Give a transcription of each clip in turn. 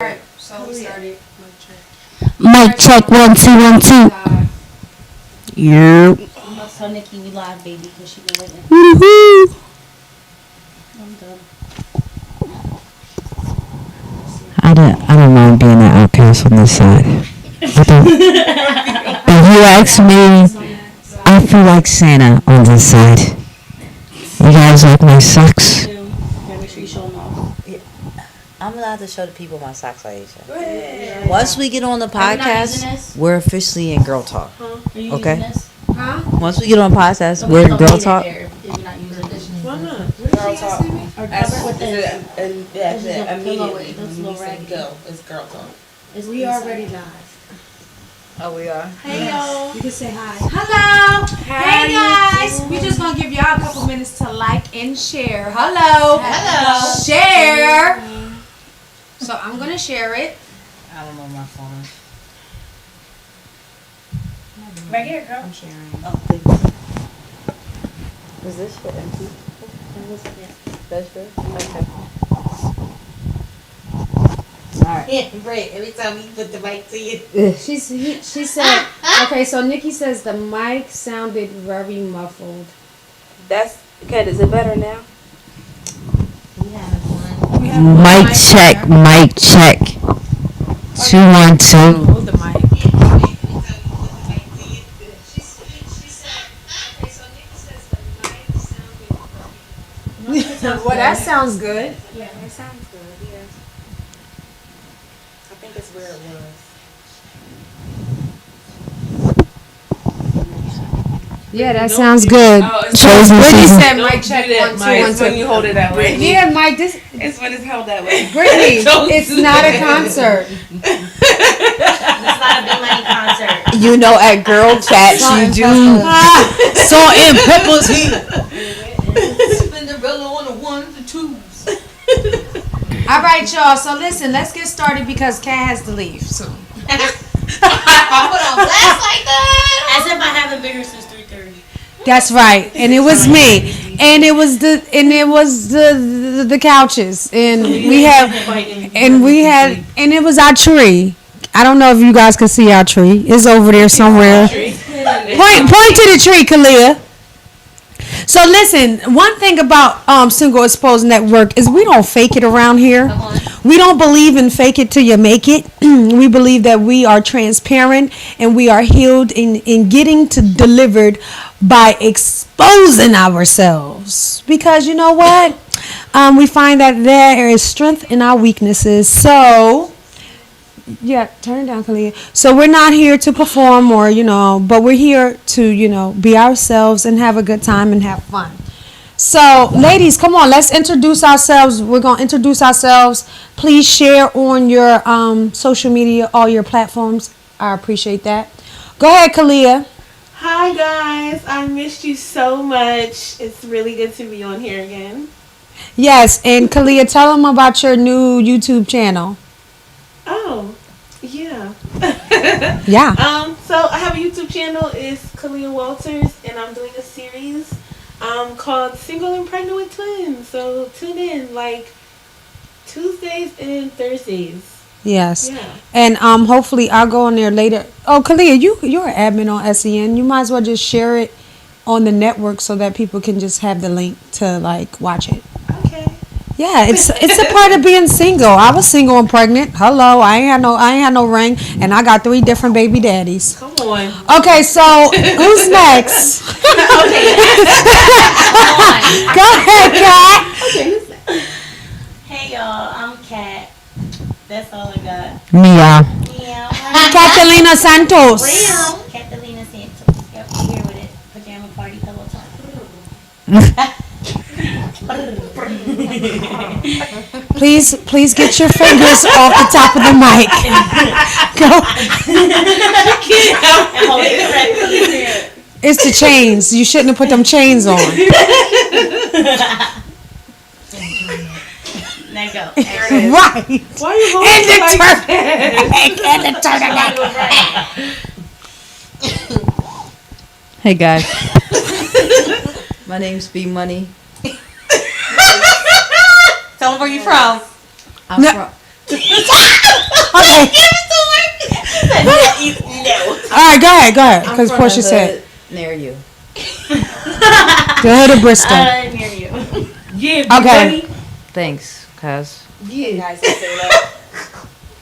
Alright, so we started. Mic check 1 2 1 2. Yep. I'll tell Nikki we live, baby, because she been waiting. Woohoo! I'm done. I don't mind being an outcast on this side. I don't. If you ask me, I feel like Santa on this side. You guys like my socks? Yeah, make sure you show them off. I'm allowed to show the people my socks, Aisha. Yeah. Once we get on the Are you not using podcast, this? we're officially in girl talk. Are you Okay. using this? Huh? Once we get on the podcast, So we're in don't girl leave it talk. there if you're not using this. Why not? Girl talk. Or cover it with this. And This that's is it. a pillow. Immediately. That's a When you little say raggedy. go, it's girl talk. It's We inside. already live. Oh, we are. Hey y'all. You can say hi. Hello. Hey guys. We just gonna give y'all a couple minutes to like and share. Hello. Hello. Share. So I'm gonna share it. I don't know my phone. Right here, girl. I'm sharing. Oh, thanks. Is this for empty? That's good? Okay. Alright. Yeah, great. Every time you put the mic to you. She said. Okay, so Nikki says the mic sounded very muffled. That's okay. Is it better now? We have one. Mic check, mic check. 2 1 2. Hold the mic. Well, that sounds good. Yeah, it sounds good. Yeah. I think it's where it was. Yeah, that sounds good. Chosen Brittany season. said mic check 1 2 1 It's when 2. you hold it that way. Yeah, Mike. This It's when it's held that way. Brittany. Don't It's do not a that. concert. It's not a big money concert. You know, at girl chats, you do. Salt and pepper's here. Cinderella on the ones and twos. All right, y'all. So listen, let's get started because Kat has to leave soon. Put on blast like that. As if I haven't been here since 3:30. That's right, and it was me, and it was the couches, and we have, and it was our tree. I don't know if you guys can see our tree. It's over there somewhere. Point to the tree, Kalia. So listen, one thing about Single Exposed Network is we don't fake it around here. Come on. We don't believe in fake it till you make it. We believe that we are transparent and we are healed in getting to delivered by exposing ourselves. Because you know what? We find that there is strength in our weaknesses. So, yeah, turn it down, Kalia. So we're not here to perform or, but we're here to, be ourselves and have a good time and have fun. So, ladies, come on, let's introduce ourselves. We're going to introduce ourselves. Please share on your social media, all your platforms. I appreciate that. Go ahead, Kalia. Hi guys, I missed you so much. It's really good to be on here again. Yes, and Kalia, tell them about your new YouTube channel. Oh, yeah. Yeah. So I have a YouTube channel. It's Kalia Walters, and I'm doing a series called Single and Pregnant with Twins. So tune in like Tuesdays and Thursdays. Yes. Yeah. And hopefully I'll go on there later. Oh, Kalia, you're an admin on SEN. You might as well just share it on the network so that people can just have the link to like watch it. Okay. Yeah, it's a part of being single. I was single and pregnant. Hello, I ain't had no ring, and I got 3 different baby daddies. Come on. Okay, so who's next? Go ahead, Kat. Hey y'all, I'm Kat. That's all I got. Mia. Meow. Catalina Santos. Meow. Catalina Santos. Yep, I'm here with it. Pajama party pillow talk. Please get your fingers off the top of the mic. Go. And hold it correctly. It's the chains. You shouldn't have put them chains on. Now go. Right. Why are you holding And the it like turn. And the turtleneck. Hey guys. My name's B Money. Tell them where you from. I'm No. from Okay. All right, go ahead. Because I'm from Portia the said hood near you. the hood of Bristol. Near you. Yeah, Okay. Thanks, cuz. Yeah.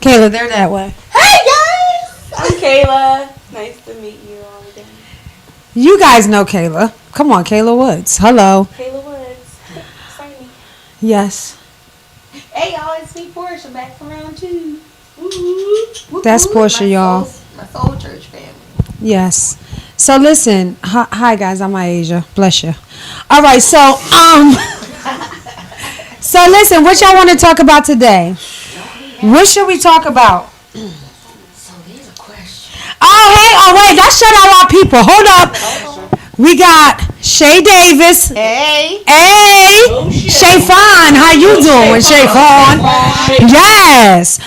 Kayla, they're that way. Hey guys, I'm Kayla. Nice to meet you all again. You guys know Kayla. Come on, Kayla Woods. Hello. Kayla Woods. Sorry. Yes. Hey y'all, it's me Portia back from round 2. That's Portia, y'all. My soul church family. Yes. So listen, hi guys, I'm Asia. Bless you. All right, so so listen, what y'all want to talk about today? What should we talk about? So here's a question. Oh wait, let's shut out our people. Hold up. We got Shay Davis. Hey. Hey, Shay Fawn, how you doing, Shay Fawn? Yes.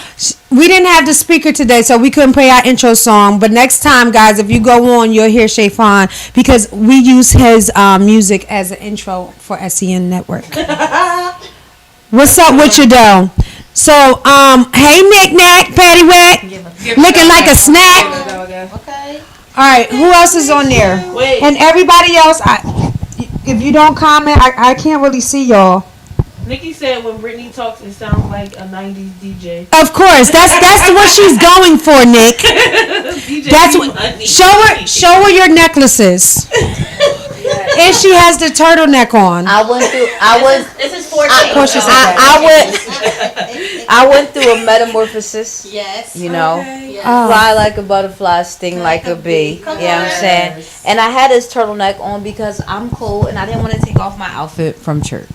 We didn't have the speaker today, so we couldn't play our intro song. But next time, guys, if you go on, you'll hear Shay Fawn because we use his music as an intro for SEN Network. What's up with you, though? So, hey, Nick Nack, Patty Wet, looking like a snack. Okay. All right, who else is on there? Wait. And everybody else, if you don't comment, I can't really see y'all. Nikki said when Brittany talks, it sounds like a 90s DJ. Of course, that's what she's going for, Nick. DJ That's what. Show her your necklaces. And she has the turtleneck on. This is 14. Portia said that. I went through a metamorphosis. Yes. You know, Oh. fly like a butterfly, sting like a bee. You know what I'm saying? And I had this turtleneck on because I'm cold and I didn't want to take off my outfit from church.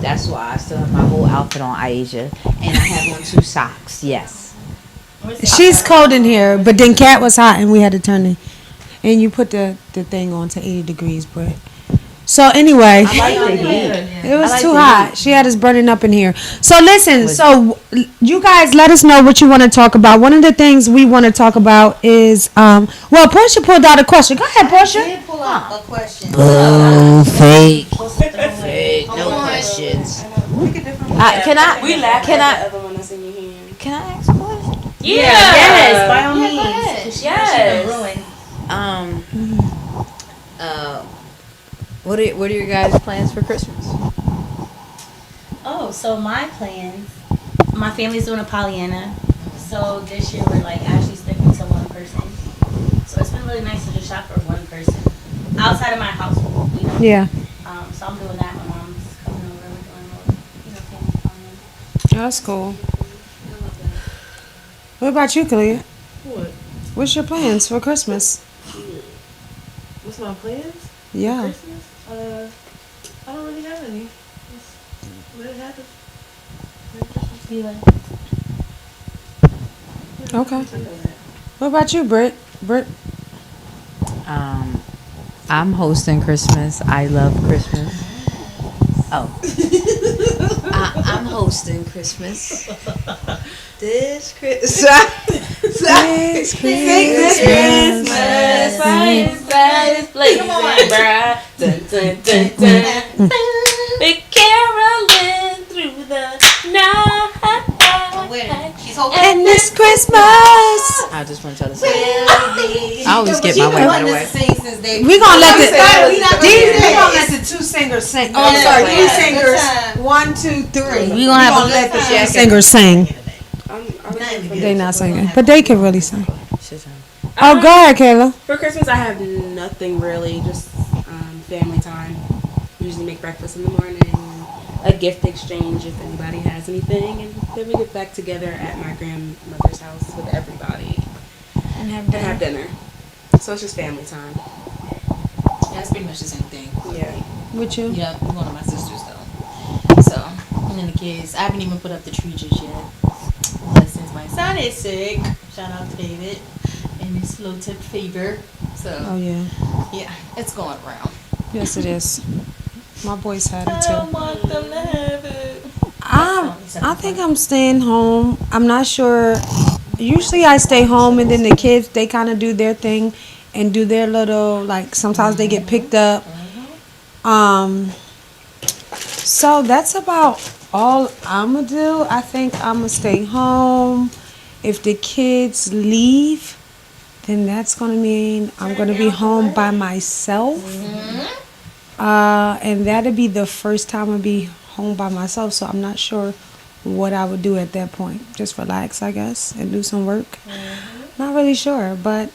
That's why I still have my whole outfit on, Aisha, and I have on 2 socks. Yes. She's cold in here, but then Cat was hot, and we had to turn it. And you put the thing on to 80 degrees, Britt. So anyway, it was too hot. She had us burning up in here. So listen, so you guys let us know what you want to talk about. One of the things we want to talk about is, well, Portia pulled out a question. Go ahead, Portia. I did pull out a question. Oh, fake. Fake, no questions. Can I? Other one that's in your hand. Can I ask a question? Yes, by all Yeah, means. go ahead. Yes. Ruined. What are your guys' plans for Christmas? Oh, so my plans, my family's doing a Pollyanna. So this year we're like actually sticking to one person. So it's been really nice to just shop for one person outside of my household. You know? Yeah. So I'm doing that. My mom's coming over. We're doing a little, family Pollyanna. That's cool. What about you, Kalia? What? What's your plans for Christmas? What's my plans? Yeah. Christmas? I don't really have any. Just let it happen. Be like, Okay. What about you, Britt? Britt? I'm hosting Christmas. I love Christmas. Oh. I'm hosting Christmas. This Christmas. This Christmas, brightest blazing bright. Dun, dun, dun, dun. We're caroling through the night. she's hoping. And this Christmas. I just want y'all to sing. I always get my way right away. We're gonna let We're gonna let the 2 singers sing. Oh, I'm sorry, 3 singers. 1, 2, 3. We gonna have a let the 3 singers sing. They not singing, but they can really sing. Oh, go ahead, Kayla. For Christmas, I have nothing really, just family time. Usually make breakfast in the morning, a gift exchange if anybody has anything, and then we get back together at my grandmother's house with everybody And have and have dinner. So it's just family time. Yeah, it's pretty much the same thing. Yeah. With you? Yeah, I'm going to my sister's though. So, and then the kids. I haven't even put up the tree just yet. But since my son is sick, shout out to David and his low tip fever. So, Oh yeah. yeah, it's going around. Yes, it is. My boys had I it don't too. want them to have it. I think I'm staying home. I'm not sure. Usually I stay home and then the kids, they kind of do their thing and do their little, like sometimes they get picked up. So that's about all I'ma do, I think I'ma stay home. If the kids leave, then that's gonna mean I'm gonna be home by myself. And that'll be the first time I'll be home by myself. So I'm not sure what I would do at that point. Just relax, I guess, and do some work. Not really sure, but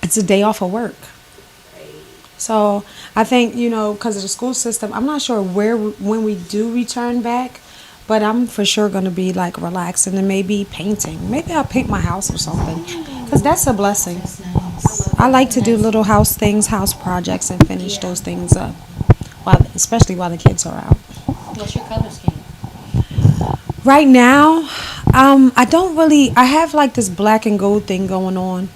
it's a day off of work. So I think, because of the school system, I'm not sure when we do return back, but I'm for sure going to be like relaxing and maybe painting. Maybe I'll paint my house or something, because that's a blessing. I like to do little house things, house projects, and finish those things up, especially while the kids are out. What's your color scheme? Right now, I have like this black and gold thing going on.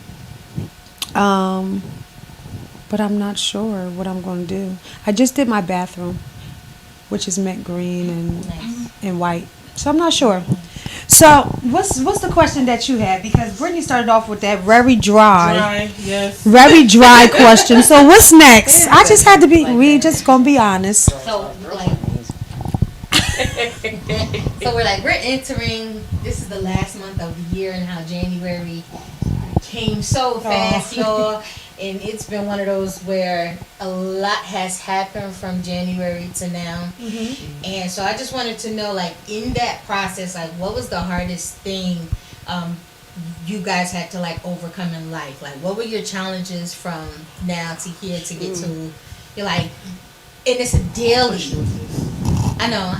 But I'm not sure what I'm going to do. I just did my bathroom, which is mint green and white. So I'm not sure. So what's the question that you had? Because Brittany started off with that very dry, very dry question. So what's next? I just had to be. We just gonna be honest. So we're entering. This is the last month of the year, and how January came so fast, y'all. And it's been one of those where a lot has happened from January to now. And so I just wanted to know, like, in that process, like, what was the hardest thing you guys had to, like, overcome in life? Like, what were your challenges from now to here to get to, you're like, and it's a daily. I know.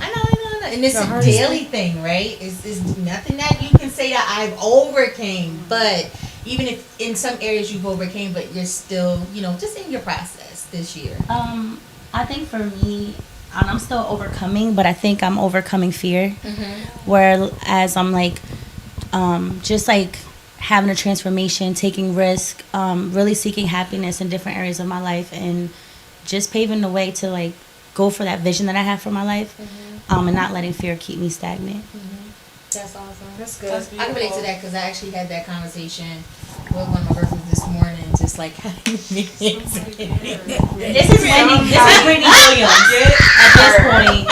And it's a daily thing, right? It's nothing that you can say that I've overcame, but even if in some areas you've overcame, but you're still, just in your process this year. I think for me, I'm still overcoming, but I think I'm overcoming fear. Whereas I'm like, just like having a transformation, taking risk, really seeking happiness in different areas of my life, and just paving the way to like go for that vision that I have for my life, and not letting fear keep me stagnant. That's awesome. That's good. I can relate to that because I actually had that conversation with one of my girlfriends this morning, just like This is Brittany Williams at this point.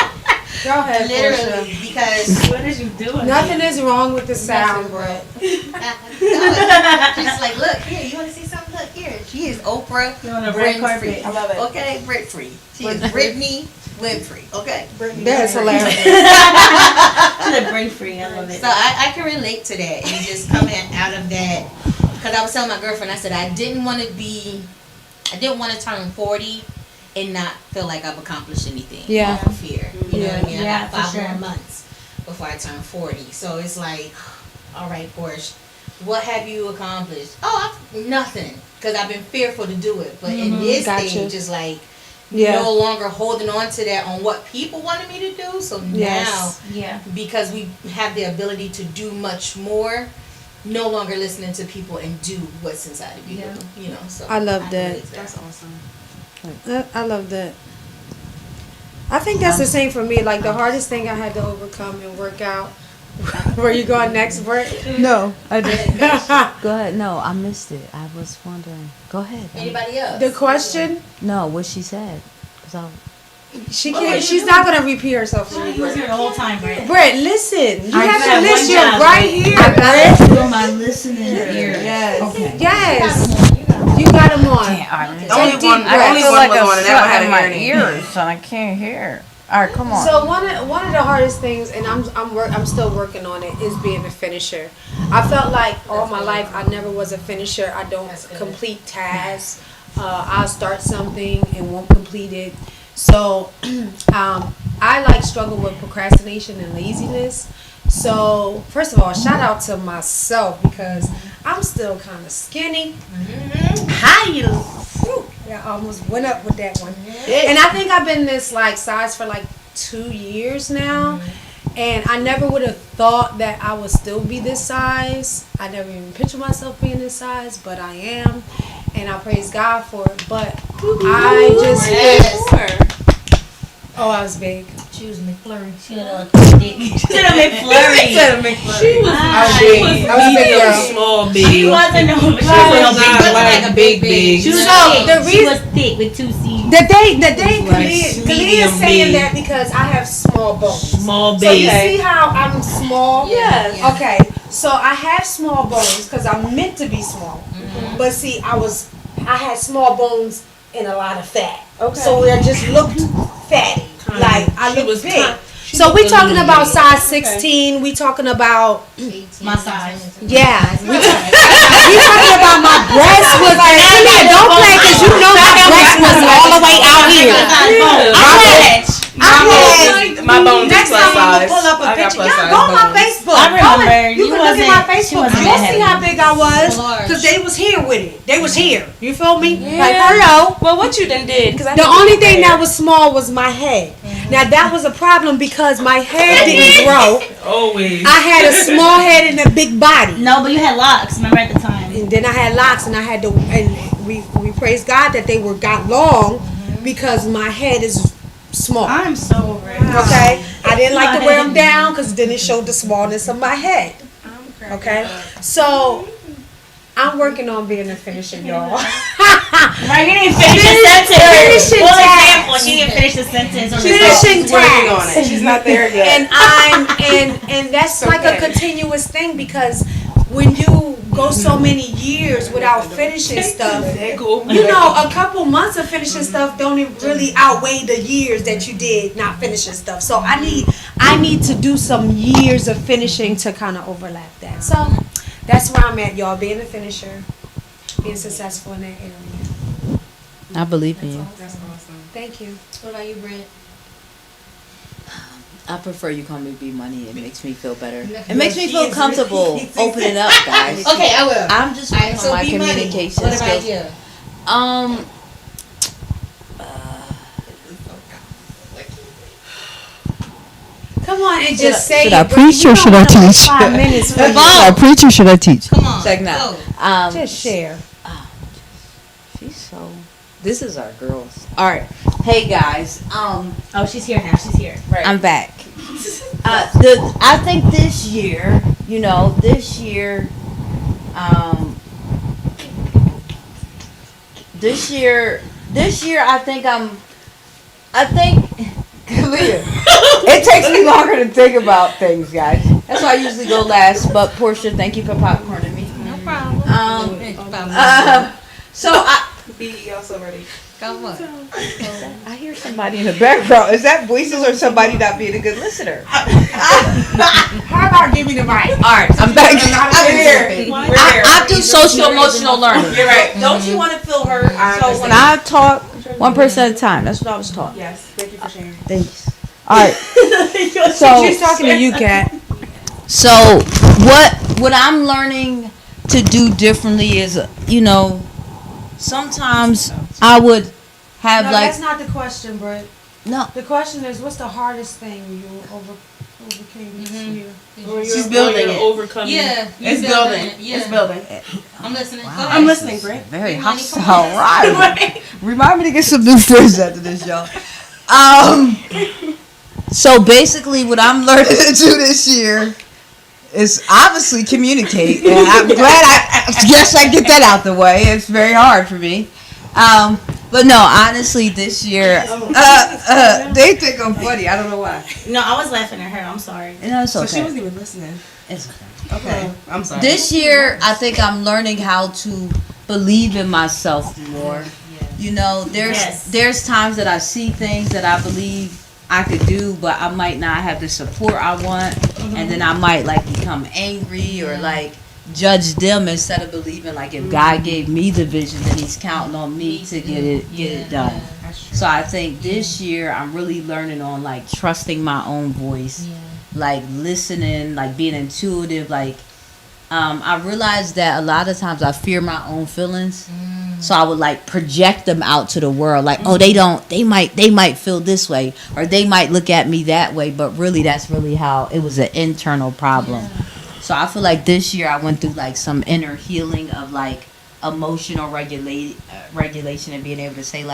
Go ahead, literally, because What is you doing? nothing is wrong with the sound, Brett. she's like, look here, you want to see something? Look here, she is Oprah on a red Winfrey. carpet. I love it. Okay, Brit free. She is Brittany Winfrey. Okay. That's hilarious. She's a brain free. I love it. So I can relate to that, and just coming out of that, because I was telling my girlfriend, I said I didn't want to turn 40 and not feel like I've accomplished anything. Yeah. For fear. You know what I mean? Yeah, I got 5 for sure. more months before I turn 40. So it's like, all right, Porsche, what have you accomplished? Oh, nothing, because I've been fearful to do it. But in this stage, it's like, no longer holding on to that on what people wanted me to do. So now, because we have the ability to do much more, no longer listening to people and do what's inside of you. So I love that. That's awesome. I love that. I think that's the same for me. Like the hardest thing I had to overcome and work out. Where you going next, Brett? No, I didn't. Go ahead. No, I missed it. I was wondering. Go ahead. Anybody else? The question? No, what she said. 'Cause I- She can't. She's not gonna repeat herself. He was here the whole time, Brett. Brett, listen. You I have to have listen. one You're job, right Brett. here, I Brett. gotta feel my listening ear. Yes. Okay. Yes. You got them on. Only Take one deep breaths. was on, and that one had a hearing aid. ears, and I can't hear. All right, come on. So one of the hardest things, and I'm still working on it, is being a finisher. I felt like all my life I never was a finisher. I don't complete tasks. I'll start something and won't complete it. So I like struggle with procrastination and laziness. So first of all, shout out to myself because I'm still kind of skinny. How you? Yeah, I almost went up with that one. And I think I've been this like size for like 2 years now. And I never would have thought that I would still be this size. I never even pictured myself being this size, but I am. And I praise God for it. But I just I was big. She was McFlurry. She had a thick. She had a McFlurry. She was Medium, small, big. She wasn't no. She She wasn't no was big. not like big. She was So, thick. the She reason- was thick with 2 C's. The day Like Kalia is saying medium that because I have small bones. Small, So you big. see how I'm small? Yes. Okay, so I have small bones because I'm meant to be small. But see, I had small bones and a lot of fat. Okay. So I just looked fatty. Like I She looked was big. she So we was talking little about big. size 16. We talking about My size. yeah. We talking about my breast was Kalia, don't play because you know my breast was all the way out here. My bones Next is plus time I'm size. gonna pull up a I got picture. plus Y'all size go on my bones. Facebook. I remember. Go in- You You can look at my wasn't- she Facebook. wasn't You'll that see how big I was Large. because they was here with it. They was here. You feel me? Like hello. Well, what you done did? Because The only thing that was small was my head. Now that was a problem because my head didn't grow. always. I had a small head and a big body. No, but you had locks. Remember at the time? And then I had locks, and I had to, and we praise God that they got long because my head is small. I'm so over it. Okay, I didn't like to wear them down because then it showed the smallness of my head. Okay, so I'm working on being a finisher, y'all. Right, you didn't finish the sentence. finishing Well, task. example, she didn't finish the sentence. Or Finishing She's working on tasks. it. She's not there yet. And that's like a continuous thing because when you go so many years without finishing stuff, you know, a couple months of finishing stuff don't even really outweigh the years that you did not finishing stuff. So I need to do some years of finishing to kind of overlap that. So that's where I'm at, y'all. Being a finisher, being successful in that area. I believe in you. That's awesome. Thank you. What about you, Britt? I prefer you call me B Money. It makes me feel better. It makes me feel comfortable opening up, guys. Okay, I will. I'm just working on my B-Money. communication What about skills. you? Come on and just say should it, I but preach you or don't should I wanna wait teach? 5 minutes for Should I preach or should I teach? Come on. Check now. Go. Just share. She's so. This is our girls. All right. Hey guys. Oh, she's here now. She's here. I'm back. I think this year, this year I think Kalia. It takes me longer to think about things, guys. That's why I usually go last. But Portia, thank you for popcorning me. No problem. So I Be also ready. Come on. I hear somebody in the background. Is that voices or somebody not being a good listener? How about give me the mic? All right, I'm back. I'm here. We're here. I do social emotional learning. You're right. Don't you want to feel heard? I So when I talk, one person at a time. That's what I was taught. Yes. Thank you for sharing. Thanks. All right. She's talking to you, Kat. So what I'm learning to do differently is, sometimes I would have No, like that's not the question, Brett. no. The question is, what's the hardest thing you overcame this year? She's building it. Overcoming. Yeah. It's you building. Yeah. It's building. I'm listening. Go I'm ahead. listening, Britt. Very Big money, hostile. come on. Right. Remind me to get some new friends after this, y'all. So basically, what I'm learning to do this year is obviously communicate, and I'm glad I get that out the way. It's very hard for me. But no, honestly, this year, they think I'm funny. I don't know why. No, I was laughing at her. I'm sorry. No, it's So she okay. wasn't even listening. It's okay. Okay. I'm sorry. This year, I think I'm learning how to believe in myself more. There's times that I see things that I believe I could do, but I might not have the support I want, and then I might become angry or judge them instead of believing if God gave me the vision, then He's counting on me to get it done. So I think this year I'm really learning on trusting my own voice, listening, being intuitive. I realized that a lot of times I fear my own feelings. So I would project them out to the world, they might feel this way, or they might look at me that way, but really that's really how it was an internal problem. So I feel like this year I went through some inner healing of emotional regulation and being able to say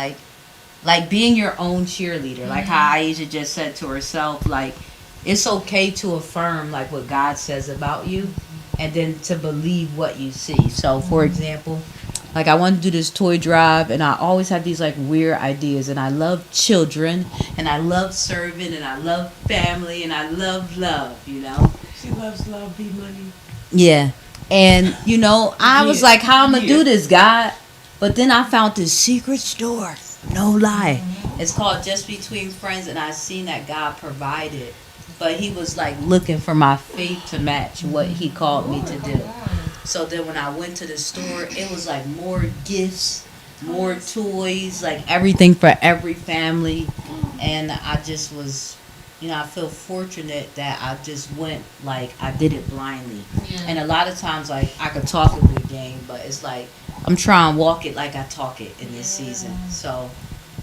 like being your own cheerleader, like how Aisha just said to herself, like it's okay to affirm like what God says about you, and then to believe what you see. So, for example, like I want to do this toy drive, and I always have these like weird ideas, and I love children, and I love serving, and I love family, and I love love. She loves love, be money. Yeah. And, I was like, how I'm going to do this, God? But then I found this secret store. No lie. It's called Just Between Friends, and I seen that God provided. But he was like looking for my faith to match what he called me to do. So then when I went to the store, it was like more gifts, more toys, like everything for every family. And I just was... I feel fortunate that I just went, like, I did it blindly. Yeah. And a lot of times, like, I could talk a good game, but it's like, I'm trying to walk it like I talk it in this season. So,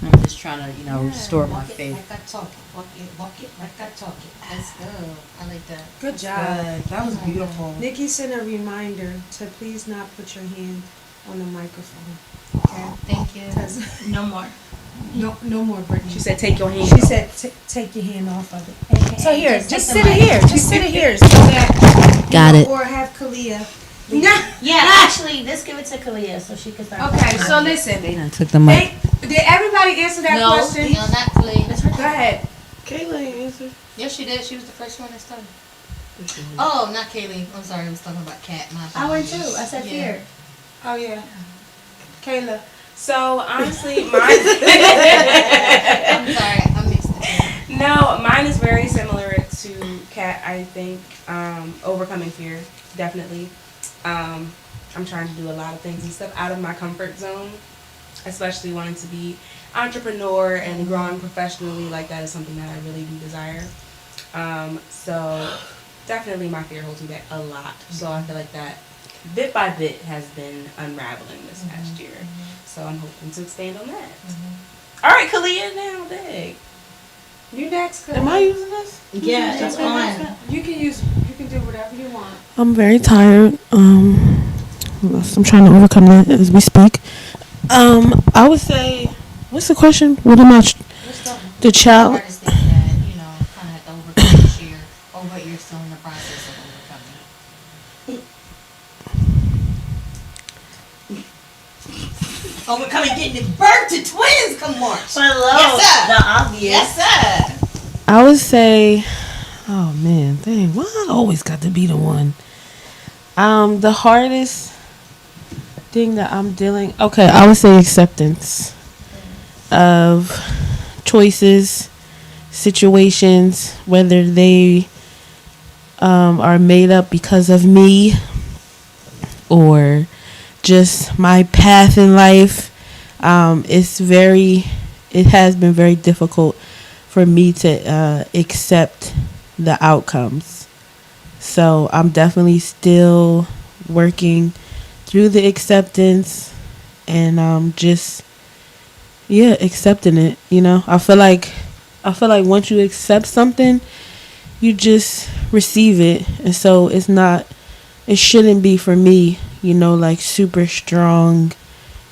I'm just trying to, restore my faith. Like I talk it. Walk it like I talk it. That's good. I like that. Good job. That was beautiful. Nikki sent a reminder to please not put your hand on the microphone. Okay? Thank you. No more. No more, Brittany. She said, take your hand She off. said, take your hand off of it. So here, just sit take the it here. Just sit it here. So that, Got it. Or have Kalia. Yeah, actually, let's give it to Kalia so she can start. Okay, so listen. I took the mic. Did everybody answer that question? No, not Clay. Go ahead. Kayla answered. Yes, she did. She was the first one that started. Oh, not Kaylee. I'm sorry. I was talking about Kat. I went too. I said fear. Oh yeah. Kayla. So honestly, mine. I'm sorry. I mixed it. No, mine is very similar to Kat. I think overcoming fear, definitely. I'm trying to do a lot of things and stuff out of my comfort zone, especially wanting to be entrepreneur and growing professionally. Like that is something that I really do desire. So definitely my fear holds me back a lot. So I feel like that bit by bit has been unraveling this past year. So I'm hoping to expand on that. All right, Kalia, now, Dag. You next. Am I using this? Yeah, it's on. You can do whatever you want. I'm very tired. I'm trying to overcome that as we speak. I would say, what's the question? What am I? The child. Hardest thing that, kind of had to overcome this year, or what you're still in the process of overcoming. Overcoming getting birth to twins come March. Hello. Yes, sir. The obvious. Yes, sir. I would say, oh man, dang, why I always got to be the one? The hardest thing that I'm dealing. Okay, I would say acceptance of choices, situations, whether they are made up because of me or just my path in life. It has been very difficult for me to accept the outcomes. So I'm definitely still working through the acceptance and just accepting it. I feel like once you accept something, you just receive it, and so it shouldn't be for me, like super strong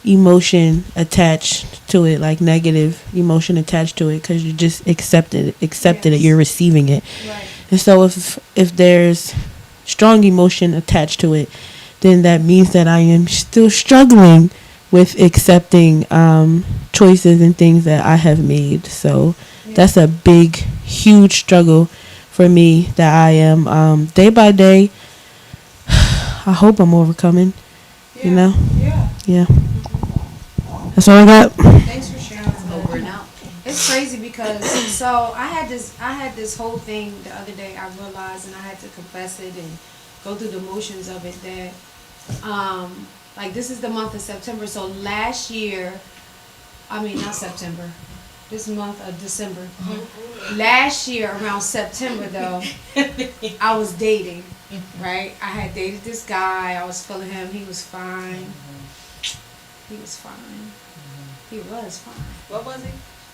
emotion attached to it, like negative emotion attached to it, because you just accepted it, you're receiving it. Right. And so if there's strong emotion attached to it, then that means that I am still struggling with accepting choices and things that I have made. So that's a big, huge struggle for me that I am day by day. I hope I'm overcoming. Yeah. Yeah. That's all I got. Thanks for sharing. Over and out. It's crazy because so I had this whole thing the other day. I realized, and I had to confess it and go through the motions of it, that like this is the month of September. So last year, not September. This month of December. Last year around September though, I was dating. Right? I had dated this guy. I was feeling him. He was fine. He was fine. He was fine. What was he?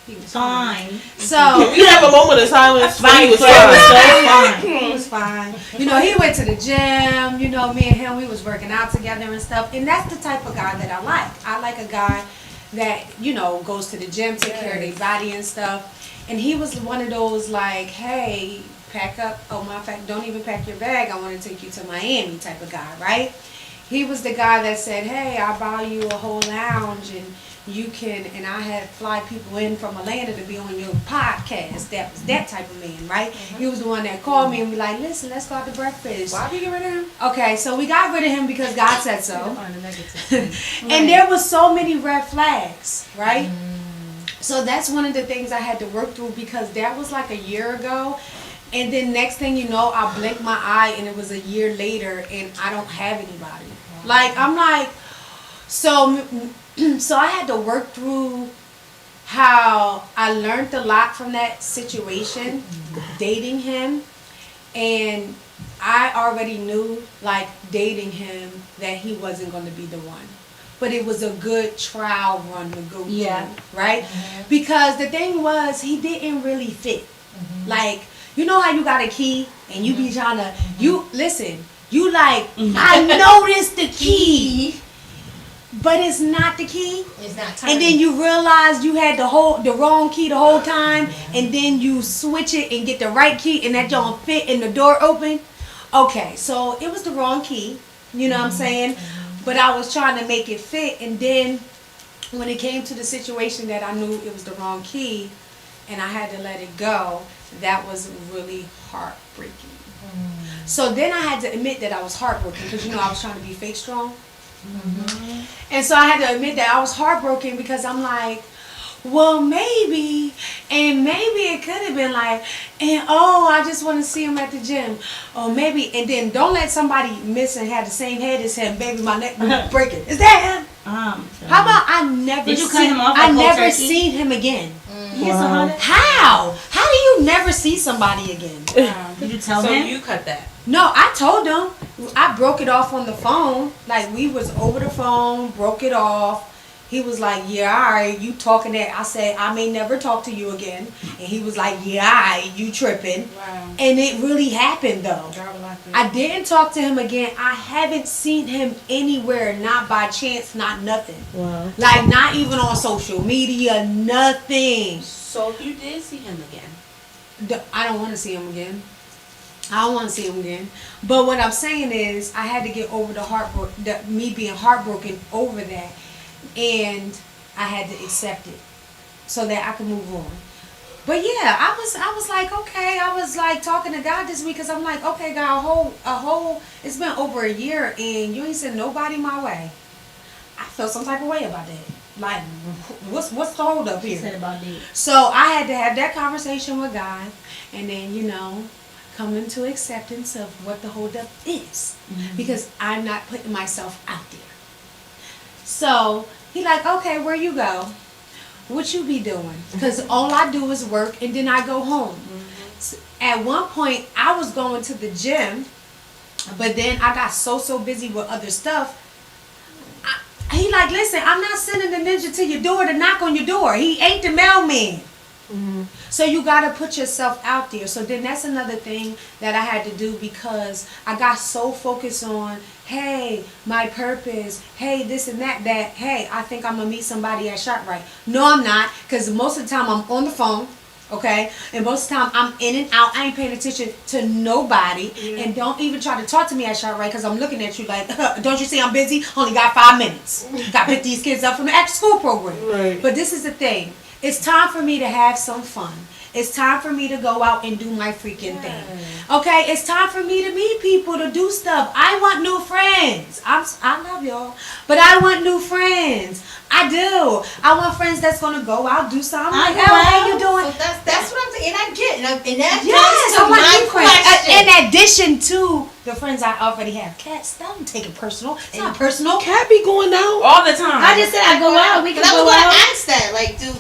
He was Fine. So We have a moment of silence. Fine. He was Fine. he was fine. He went to the gym. Me and him, we was working out together and stuff. And that's the type of guy that I like. I like a guy that, goes to the gym, take care of their body and stuff. And he was one of those like, hey, pack up. Oh, matter of fact, don't even pack your bag. I want to take you to Miami type of guy, right? He was the guy that said, hey, I'll buy you a whole lounge and you can, and I had fly people in from Atlanta to be on your podcast. That was that type of man, right? He was the one that called me and be like, listen, let's go out to breakfast. Why did you get rid of him? Okay, so we got rid of him because God said so. And there was so many red flags, right? So that's one of the things I had to work through because that was like a year ago. And then next thing you know, I blinked my eye and it was a year later and I don't have anybody. Like, I'm like, so I had to work through how I learned a lot from that situation, dating him. And I already knew, like, dating him, that he wasn't going to be the one. But it was a good trial run to go through, right? Because the thing was, he didn't really fit. Like, you know how you got a key and you be trying to, you like, I noticed the key, but it's not the key. It's not turning. And then you realize you had the wrong key the whole time, and then you switch it and get the right key, and that don't fit and the door open. Okay, so it was the wrong key, you know what I'm saying? But I was trying to make it fit, and then when it came to the situation that I knew it was the wrong key, and I had to let it go, that was really heartbreaking. So then I had to admit that I was heartbroken because, I was trying to be fake strong. And so I had to admit that I was heartbroken because I'm like, well, maybe it could have been like, I just want to see him at the gym. Or maybe, and then don't let somebody miss and have the same head as him. Baby, my neck will break it. Is that him? How about I never Did you cut him off I like cold never turkey? seen him again. Wow. How? How do you never see somebody again? Did you tell So him? you cut that. No, I told him. I broke it off on the phone. Like, we was over the phone, broke it off. He was like, yeah, all right, you talking that. I said, I may never talk to you again. And he was like, yeah, all right, you tripping. Wow. And it really happened, though. I didn't talk to him again. I haven't seen him anywhere, not by chance, not nothing. Wow. Like, not even on social media, nothing. So you did see him again. I don't want to see him again. I don't want to see him again. But what I'm saying is, I had to get over me being heartbroken over that. And I had to accept it so that I could move on. But yeah, I was like, okay, I was like talking to God this week because I'm like, okay, God, it's been over a year and you ain't sent nobody my way. I felt some type of way about that. Like, what's the hold up here? Said about that. So I had to have that conversation with God, and then come into acceptance of what the hold up is, because I'm not putting myself out there. So he like, okay, where you go? What you be doing? Because all I do is work and then I go home. So at one point, I was going to the gym, but then I got so busy with other stuff. He like, listen, I'm not sending the ninja to your door to knock on your door. He ain't the mailman. So you got to put yourself out there. So then that's another thing that I had to do, because I got so focused on, hey, my purpose, hey, this and that, hey, I think I'm going to meet somebody at ShopRite. No, I'm not, because most of the time I'm on the phone, okay? And most of the time I'm in and out. I ain't paying attention to nobody. And don't even try to talk to me at ShopRite, because I'm looking at you like, don't you see I'm busy? Only got 5 minutes. Got to pick these kids up from the after school program. Right. But this is the thing. It's time for me to have some fun. It's time for me to go out and do my freaking thing. Okay? It's time for me to meet people, to do stuff. I want new friends. I love y'all. But I want new friends. I do. I want friends that's going to go out, do something. I'm like, oh, how you doing? So that's what I'm saying. And I get it. And that Yes, I comes want to new my friends. question. In addition to the friends I already have. Cats, don't take it personal. It's not personal. Cat be going out all the time. I just said I go out. We can But I was go gonna out. ask that. Like, do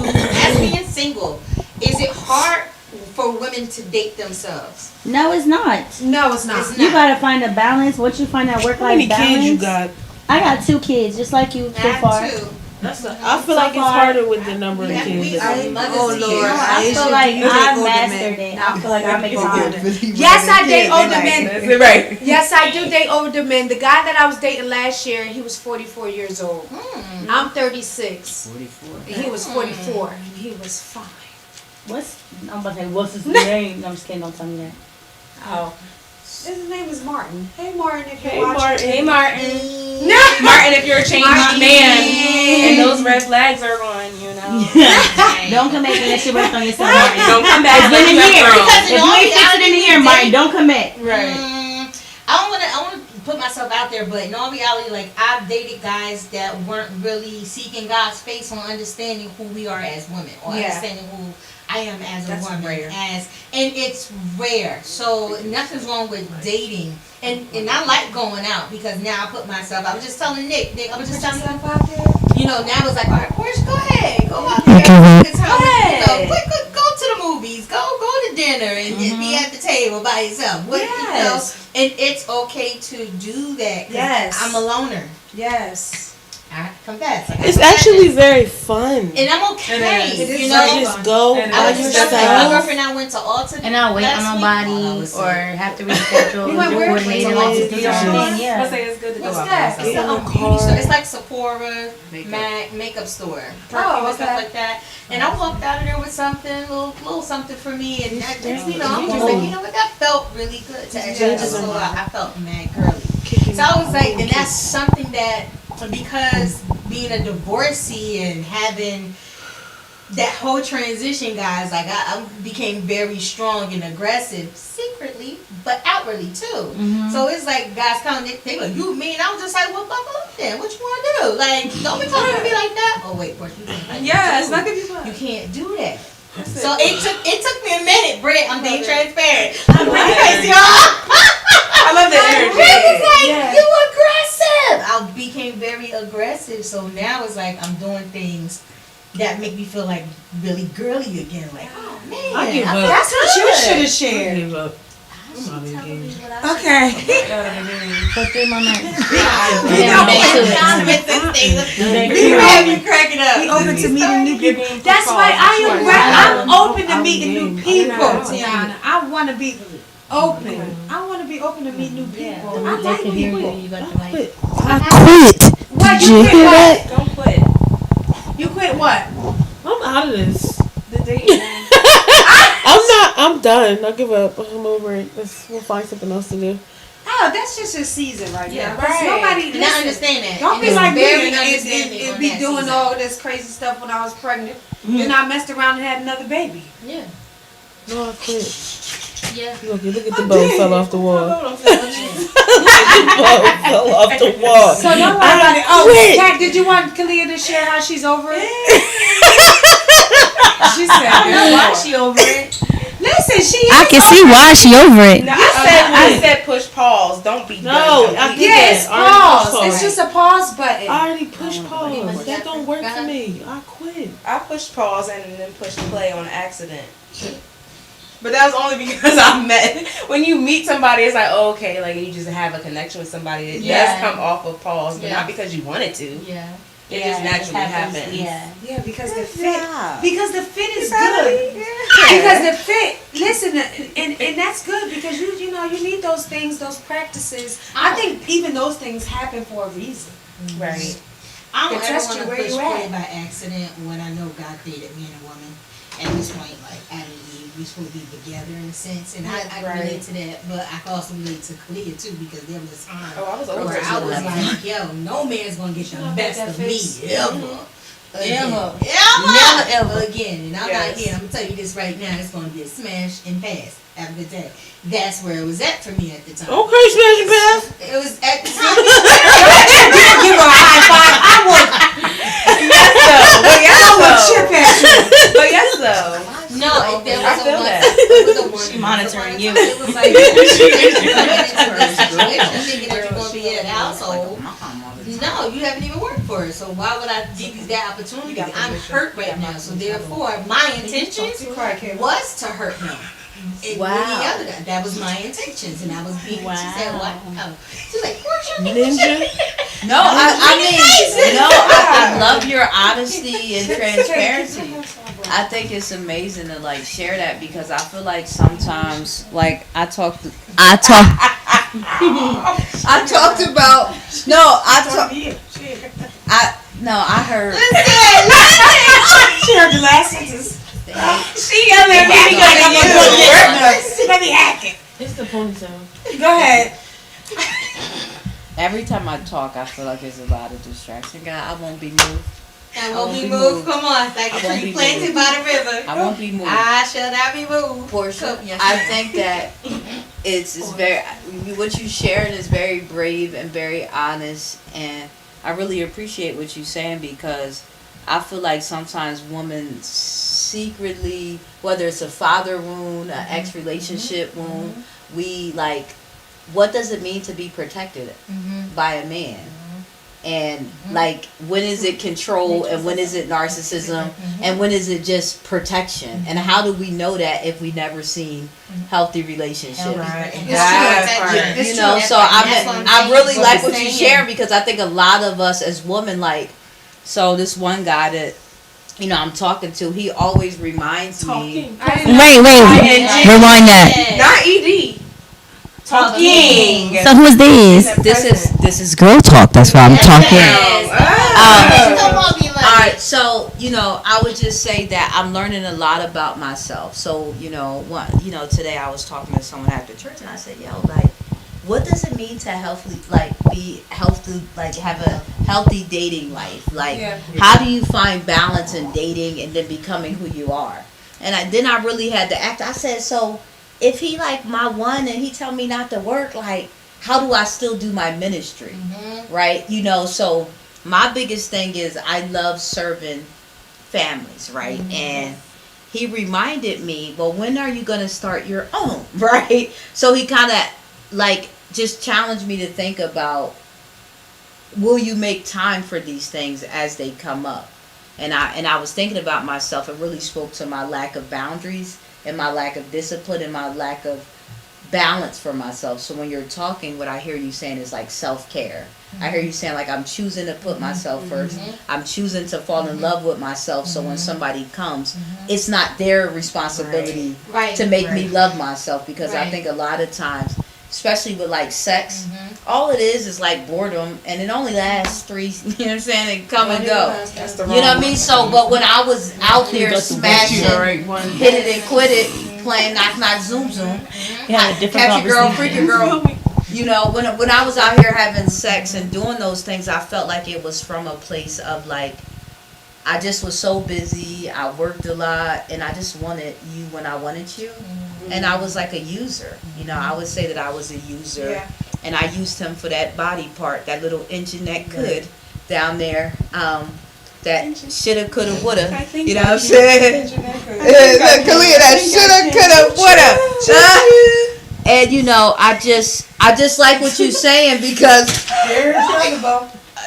as being single, is it hard for women to date themselves? No, it's not. No, it's not. It's You not. gotta find a balance. Once you find that How work-life many balance. kids you got? I got 2 kids, just like you so I far. have 2. I feel like it's harder with the number of kids. Oh Lord, I feel like I mastered it. I feel like I make it harder. Yes, I date older men. Right. Yes, I do date older men. The guy that I was dating last year, he was 44 years old. I'm 36. 44. He was 44. And he was fine. I'm about to say, what's his name? No, I'm just kidding. Don't tell me that. Oh. His name is Martin. Hey, Martin, if you're Hey, watching. Martin. Hey, Martin. No. Martin, if you're a changed Martin. man and those red flags are on, you know. Don't come back and let your work on yourself, Martin. Don't come back It's been a like year. that, If you ain't fixing in here, Martin, don't commit. Right. I want to put myself out there, but in all reality, like I've dated guys that weren't really seeking God's face on understanding who we are as women, or understanding who I am as a woman. Rare. And it's rare. So nothing's wrong with dating, and I like going out because now I put myself. I was just telling Nick, I was just telling him, you know, now it's like, all right, Portia, go ahead, go out there, go ahead, go to the movies, go to dinner, and be at the table by yourself. You know, and it's okay to do that. Yes. I'm a loner. Yes. I confess. It's actually very fun. And I'm okay. It is You know, very Just go by I was just like, my yourself. girlfriend and I went to Alta. And I'll wait last on week. nobody or have to reschedule You or went where? coordinate and like just do your own thing. Yeah. It's good to What's go out that? by It's yourself. a beauty store. It's like Sephora, MAC, makeup store. Perfume and stuff like that. And I walked out of there with something, little something for me. And that, you know, I'm just like, you know what, that felt really good to actually just go out. I felt mad girly. So I was like, and that's something that, because being a divorcee and having that whole transition, guys, like I became very strong and aggressive secretly, but outwardly too. So it's like guys come, they like, you mean? I was just like, well, fuck up then. What you want to do? Like, don't be talking to me like that. Oh wait, Portia, you can't. Like Yeah, it's not gonna be fun. You can't do that. So it took me a minute, Britt. I'm being transparent. I'm being crazy, y'all. I love the energy. Britt was like, you aggressive. I became very aggressive. So now it's like I'm doing things that make me feel like really girly again. Like, oh man, I give up. That's what you should have shared. Give up. Okay. Go through my mind. You Yeah, know, back to it. You have me cracking up. Be open to meeting new people. That's why I'm open to meeting new people, Tiana. I want to be open. I want to be open to meet new people. I They like can hear people. you. You got the mic. I quit. What, Did you hear that? Don't quit. You quit what? I'm out of this. The dating. I'm done. I'll give up. I'm over it. We'll find something else to do. Oh, that's just a season right Yeah, now. 'Cause right. nobody And I listen. understand that. Don't And be it's like very me understanding and on be that doing season. all this crazy stuff when I was pregnant. Then I messed around and had another baby. Yeah. No, I quit. Yeah. Look at the bow fell off the wall. Bow fell off the wall. So don't worry about it. Oh, Kat, did you want Kalia to share how she's over it? She said, Why is she over it? listen, she I can see why she over it. No, I said push pause. Don't be No, done. I get Yes, that. I already pushed pause. It's just a pause button. I already pushed pause. That don't work for me. I quit. I pushed pause and then pushed play on accident. But that was only because I met. When you meet somebody, it's like, oh, okay, like you just have a connection with somebody. It Yeah. does come off of pause, but Yeah. not because you wanted to. Yeah. It just naturally happens. Yeah. Yeah, because the fit. Because the fit is good. Because the fit. Listen, and that's good because you know you need those things, those practices. I think even those things happen for a reason. Right. I don't They ever trust want you to where push you play at. by accident when I know God created man and woman. At this point, like Adam and Eve, we supposed to be together in a sense, and I can Right. relate to that. But I can also relate to Kalia too because there was a time Oh, I was over where it. I was like, yo, no man's gonna get the best of me ever. Again. Ever. Never ever again. And I'm not Yes. here. I'm gonna tell you this right now. It's gonna get smashed and passed. Have a good day. That's where it was at for me at the time. Okay, smash and pass. It was at the time. Give her a high five. I would. Yes, though. But yes, I would though. chip at you. But yes, though. No, there was I feel a one. that. It was a one. She monitoring you. It was like thinking that you're gonna be in a household. No, you haven't even worked for it. So why would I give you that opportunity? I'm hurt right now. So therefore, my intentions was to hurt him. And Wow. any other that was my intentions, and I was being. She said, "What?" No. She was like, "Portia." Ninja. No, I mean, no, I love your honesty and transparency. I think it's amazing to like share that because I feel like sometimes, like I talked about I heard. She heard the last sentence. She yelling at me. Let me hack it. It's the ponytail. Go ahead. Every time I talk, I feel like there's a lot of distraction. God, I won't be moved. I won't be moved. Come on, like I a won't tree be planted moved. by the river. I won't be moved. I shall not be moved. Portia, Yes, I ma'am. think that it's very what you shared is very brave and very honest, and I really appreciate what you're saying because I feel like sometimes women secretly, whether it's a father wound, an ex relationship wound, we like, what does it mean to be protected by a man? And like, when is it control and when is it narcissism and when is it just protection? And how do we know that if we never seen healthy relationships? You know, so I really like what you sharing because I think a lot of us as women, like, so this one guy that, you know, I'm talking to, he always reminds me. Wait, rewind that. Not ED. Talking. So who's this? This is Girl talk. That's why I'm talking. All right, so you know, I would just say that I'm learning a lot about myself. So you know, today I was talking to someone after church, and I said, "Yo, like, what does it mean to be healthy, like have a healthy dating life? Like, how do you find balance in dating and then becoming who you are?" And then I really had to act. I said, so if he like my one and he tell me not to work, like, how do I still do my ministry? Right? You know, so my biggest thing is I love serving families, right? And he reminded me, well, when are you going to start your own? Right? So he kind of like just challenged me to think about, will you make time for these things as they come up? And I was thinking about myself. It really spoke to my lack of boundaries and my lack of discipline and my lack of balance for myself. So when you're talking, what I hear you saying is like self-care. I hear you saying like, I'm choosing to put myself first. I'm choosing to fall in love with myself. So when somebody comes, it's not their responsibility to make me love myself, because I think a lot of times, especially with like sex, all it is like boredom, and it only lasts 3, you know what I'm saying, and come and go. You know what I mean? So, but when I was out there smashing, hit it and quit it, playing knock knock zoom zoom, catch a girl, freak a girl. You know, when I was out here having sex and doing those things, I felt like it was from a place of like, I just was so busy, I worked a lot, and I just wanted you when I wanted you. And I was like a user. You know, I would say that I was a user. And I used him for that body part, that little engine that could down there. That shoulda, coulda, woulda. You know what I'm saying? Kalia, that shoulda, coulda, woulda. And you know, I just like what you're saying, because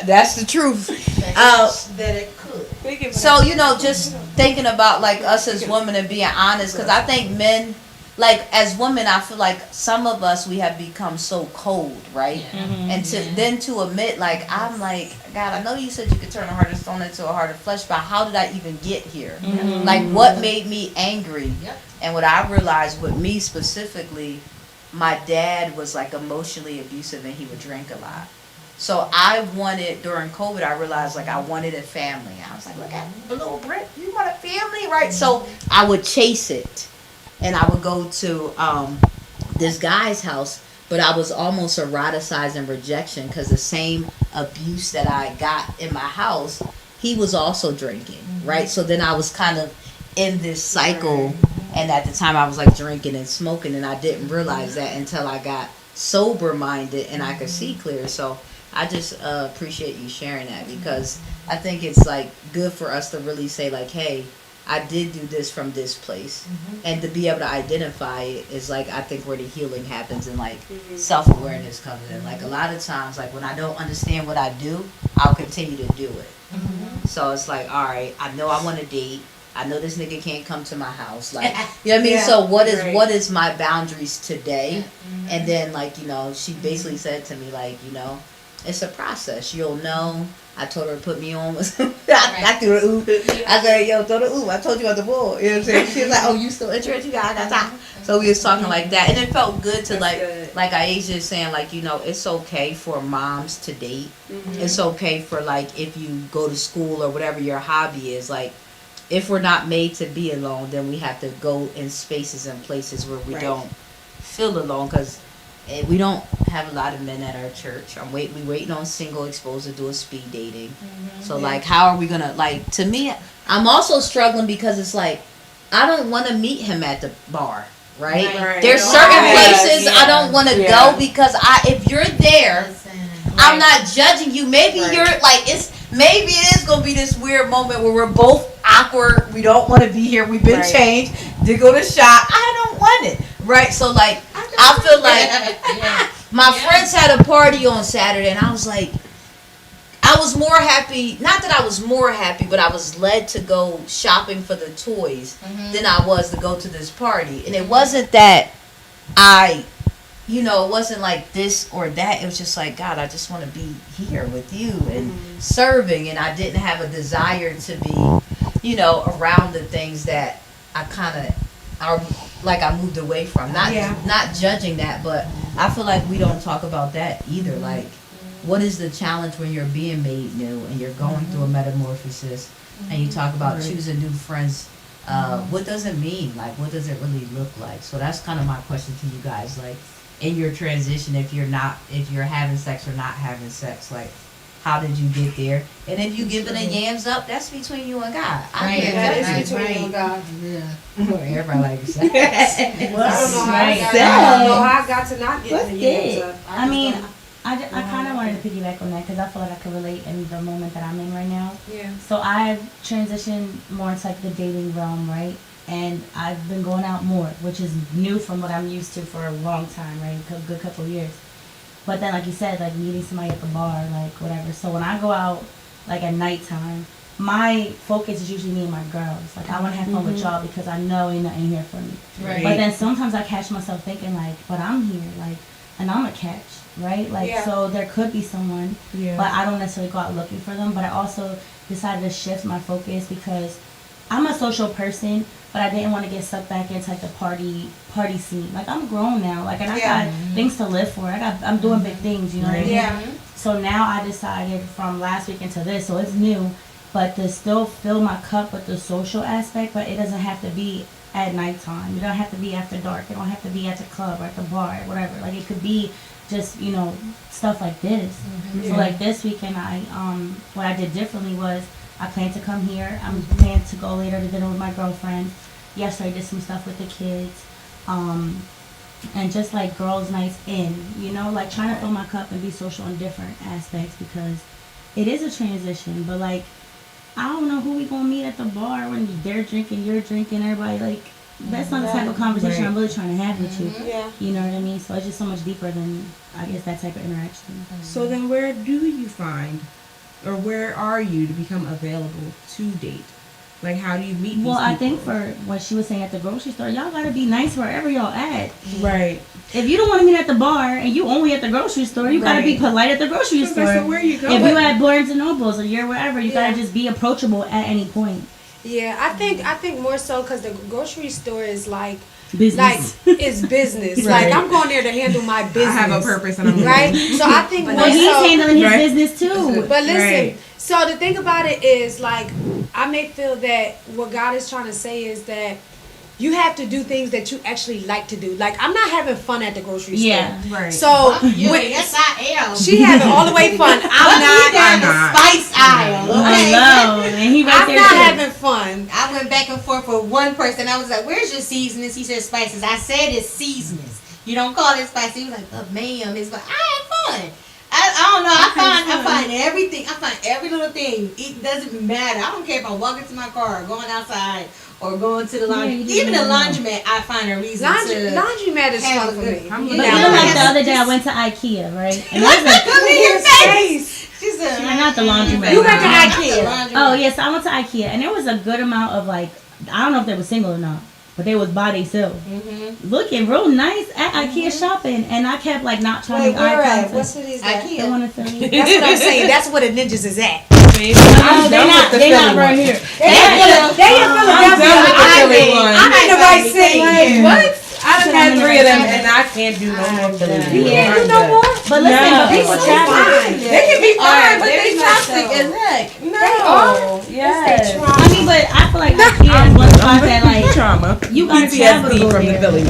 that's the truth. That it could. So, you know, just thinking about like us as women and being honest, because I think men, like as women, I feel like some of us, we have become so cold, right? And to admit, like, I'm like, God, I know you said you could turn a heart of stone into a heart of flesh, but how did I even get here? Like, what made me angry? And what I realized with me specifically, my dad was like emotionally abusive and he would drink a lot. So I wanted, during COVID, I realized like I wanted a family. I was like, look at little Brit, you want a family, right? So I would chase it. And I would go to this guy's house, but I was almost eroticized in rejection, because the same abuse that I got in my house, he was also drinking, right? So then I was kind of in this cycle, and at the time I was like drinking and smoking, and I didn't realize that until I got sober-minded and I could see clear. So I just appreciate you sharing that, because I think it's like good for us to really say like, hey, I did do this from this place, and to be able to identify it is like, I think where the healing happens, and like self-awareness comes in. Like a lot of times, like when I don't understand what I do, I'll continue to do it. So it's like, all right, I know I want to date. I know this nigga can't come to my house. Like, you know what I mean? So what is my boundaries today? And then like, you know, she basically said to me like, you know, it's a process. You'll know. I told her to put me on. I threw the oop. I said, yo, throw the oop. I told you about the ball. You know what I'm saying? She was like, oh, you still interested? You got time. So we was talking like that. And it felt good to like Aisha is saying, like, you know, it's okay for moms to date. It's okay for like, if you go to school or whatever your hobby is, like, if we're not made to be alone, then we have to go in spaces and places where we don't feel alone, because we don't have a lot of men at our church. We waiting on single exposed to do a speed dating. So like, how are we gonna, like, to me, I'm also struggling because it's like, I don't want to meet him at the bar, right? There's certain places I don't want to go because if you're there, I'm not judging you. Maybe you're like, maybe it is gonna be this weird moment where we're both awkward. We don't want to be here. We've been changed to go to shop. I don't want it, right? So like, I feel like my friends had a party on Saturday, and I was like, I was more happy. Not that I was more happy, but I was led to go shopping for the toys than I was to go to this party. And it wasn't that it wasn't like this or that. It was just like, God, I just want to be here with you and serving. And I didn't have a desire to be, around the things that I kind of I moved away from. Not judging that, but I feel like we don't talk about that either. Like, what is the challenge when you're being made new and you're going through a metamorphosis, and you talk about choosing new friends? What does it mean? Like, what does it really look like? So that's kind of my question to you guys. Like, in your transition, if you're having sex or not having sex, like, how did you get there? And if you giving a yams up, that's between you and God. That is between you and God. Yeah. Everybody like to say. I don't know how I got to not getting the yams up. I mean, I kind of wanted to piggyback on that because I feel like I could relate in the moment that I'm in right now. Yeah. So I've transitioned more into like the dating realm, right? And I've been going out more, which is new from what I'm used to for a long time, right? A good couple of years. But then, like you said, like meeting somebody at the bar, like whatever. So when I go out, like at nighttime, my focus is usually me and my girls. Like, I want to have fun with y'all because I know ain't nothing here for me. Right. But then sometimes I catch myself thinking like, but I'm here, like, and I'm a catch, right? Like, so there could be someone, but I don't necessarily go out looking for them. But I also decided to shift my focus because I'm a social person, but I didn't want to get sucked back into like the party scene. Like, I'm grown now, like, and I got things to live for. I'm doing big things, you know what I mean? Yeah. So now I decided from last week into this, so it's new, but to still fill my cup with the social aspect, but it doesn't have to be at nighttime. It don't have to be after dark. It don't have to be at the club or at the bar or whatever. Like, it could be just, stuff like this. So like this weekend, what I did differently was I plan to come here. I'm planning to go later to dinner with my girlfriend. Yesterday I did some stuff with the kids. And just like girls' nights in, like trying to fill my cup and be social in different aspects because it is a transition. But like, I don't know who we gonna meet at the bar when they're drinking, you're drinking, everybody, like, that's not the type of conversation I'm really trying to have with you. Yeah. You know what I mean? So it's just so much deeper than, I guess, that type of interaction. So then where do you find, or where are you to become available to date? Like, how do you meet these Well, I people? think for what she was saying at the grocery store, y'all gotta be nice wherever y'all at. Right. If you don't want to meet at the bar and you only at the grocery store, you gotta be polite at the grocery store. So where you going? If you at Barnes and Nobles or you're wherever, you gotta just be approachable at any point. Yeah, I think more so because the grocery store is like Business. it's business. Right. Like, I'm going there to handle my business. I have a purpose and I'm right. So I think more But he's so. handling his Right. business too. But listen, Right. so the thing about it is, like, I may feel that what God is trying to say is that you have to do things that you actually like to do. Like, I'm not having fun at the grocery store. Yeah. Right. So Yes, I am. she having all the way fun. I'm down the not. spice aisle. Okay. Hello. And he right I'm there not too. having fun. I went back and forth with one person. I was like, "Where's your seasonings?" He said, "Spices." I said, "It's seasonings. You don't call it spicy." He was like, "Oh, ma'am, it's like I had fun." I don't know. I find everything. I find every little thing. It doesn't matter. I don't care if I'm walking to my car, or going outside, or going to the laundry. Yeah, Even the laundromat, I find a reason Laundromat is have fun for a me. good- But Yeah. you know, like the other day I went to IKEA, right? And there's a, Look at your face. She said, not the laundromat. You went to Not the IKEA. laundromat. Oh yes, I went to IKEA, and there was a good amount of like, I don't know if they were single or not, but they was by themselves, looking real nice at IKEA shopping, and I kept like not trying to eye contact. What city is that? The one in Philly. That's what I'm saying. That's where the ninjas is at. No, they not right here. They in Philadelphia. I'm in the right city. What? I done had 3 of them, and I can't do no more Philly. You can't do no more. But listen, but people travel. They can be fine, but they toxic as heck. No. Yes. I mean, but I feel like IKEA is one spot that like Trauma. you gotta travel to PTSD go from the there. Philly.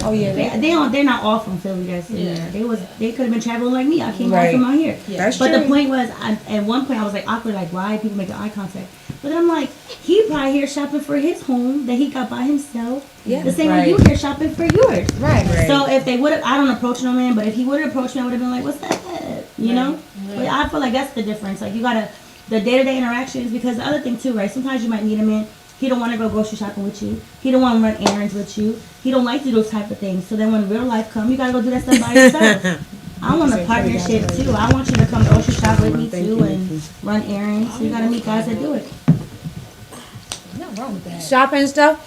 Oh yeah. They're not all from Philly. That's in there. They could have been traveling like me. I came back Right. from out here. That's But true. the point was, at one point I was like awkward, like why people making eye contact. But then I'm like, he probably here shopping for his home that he got by himself. Yeah. The same way Right. you here shopping for yours. Right. So if they would have, I don't approach no man, but if he would have approached me, I would have been like, what's that? You know? But I feel like that's the difference. Like you gotta, the day-to-day interactions, because the other thing too, right? Sometimes you might meet a man, he don't want to go grocery shopping with you. He don't want to run errands with you. He don't like to do those type of things. So then when real life come, you gotta go do that stuff by yourself. I want a partnership too. I want you to come grocery shop with me too and run errands. So you gotta meet guys that do it. Shopping and stuff.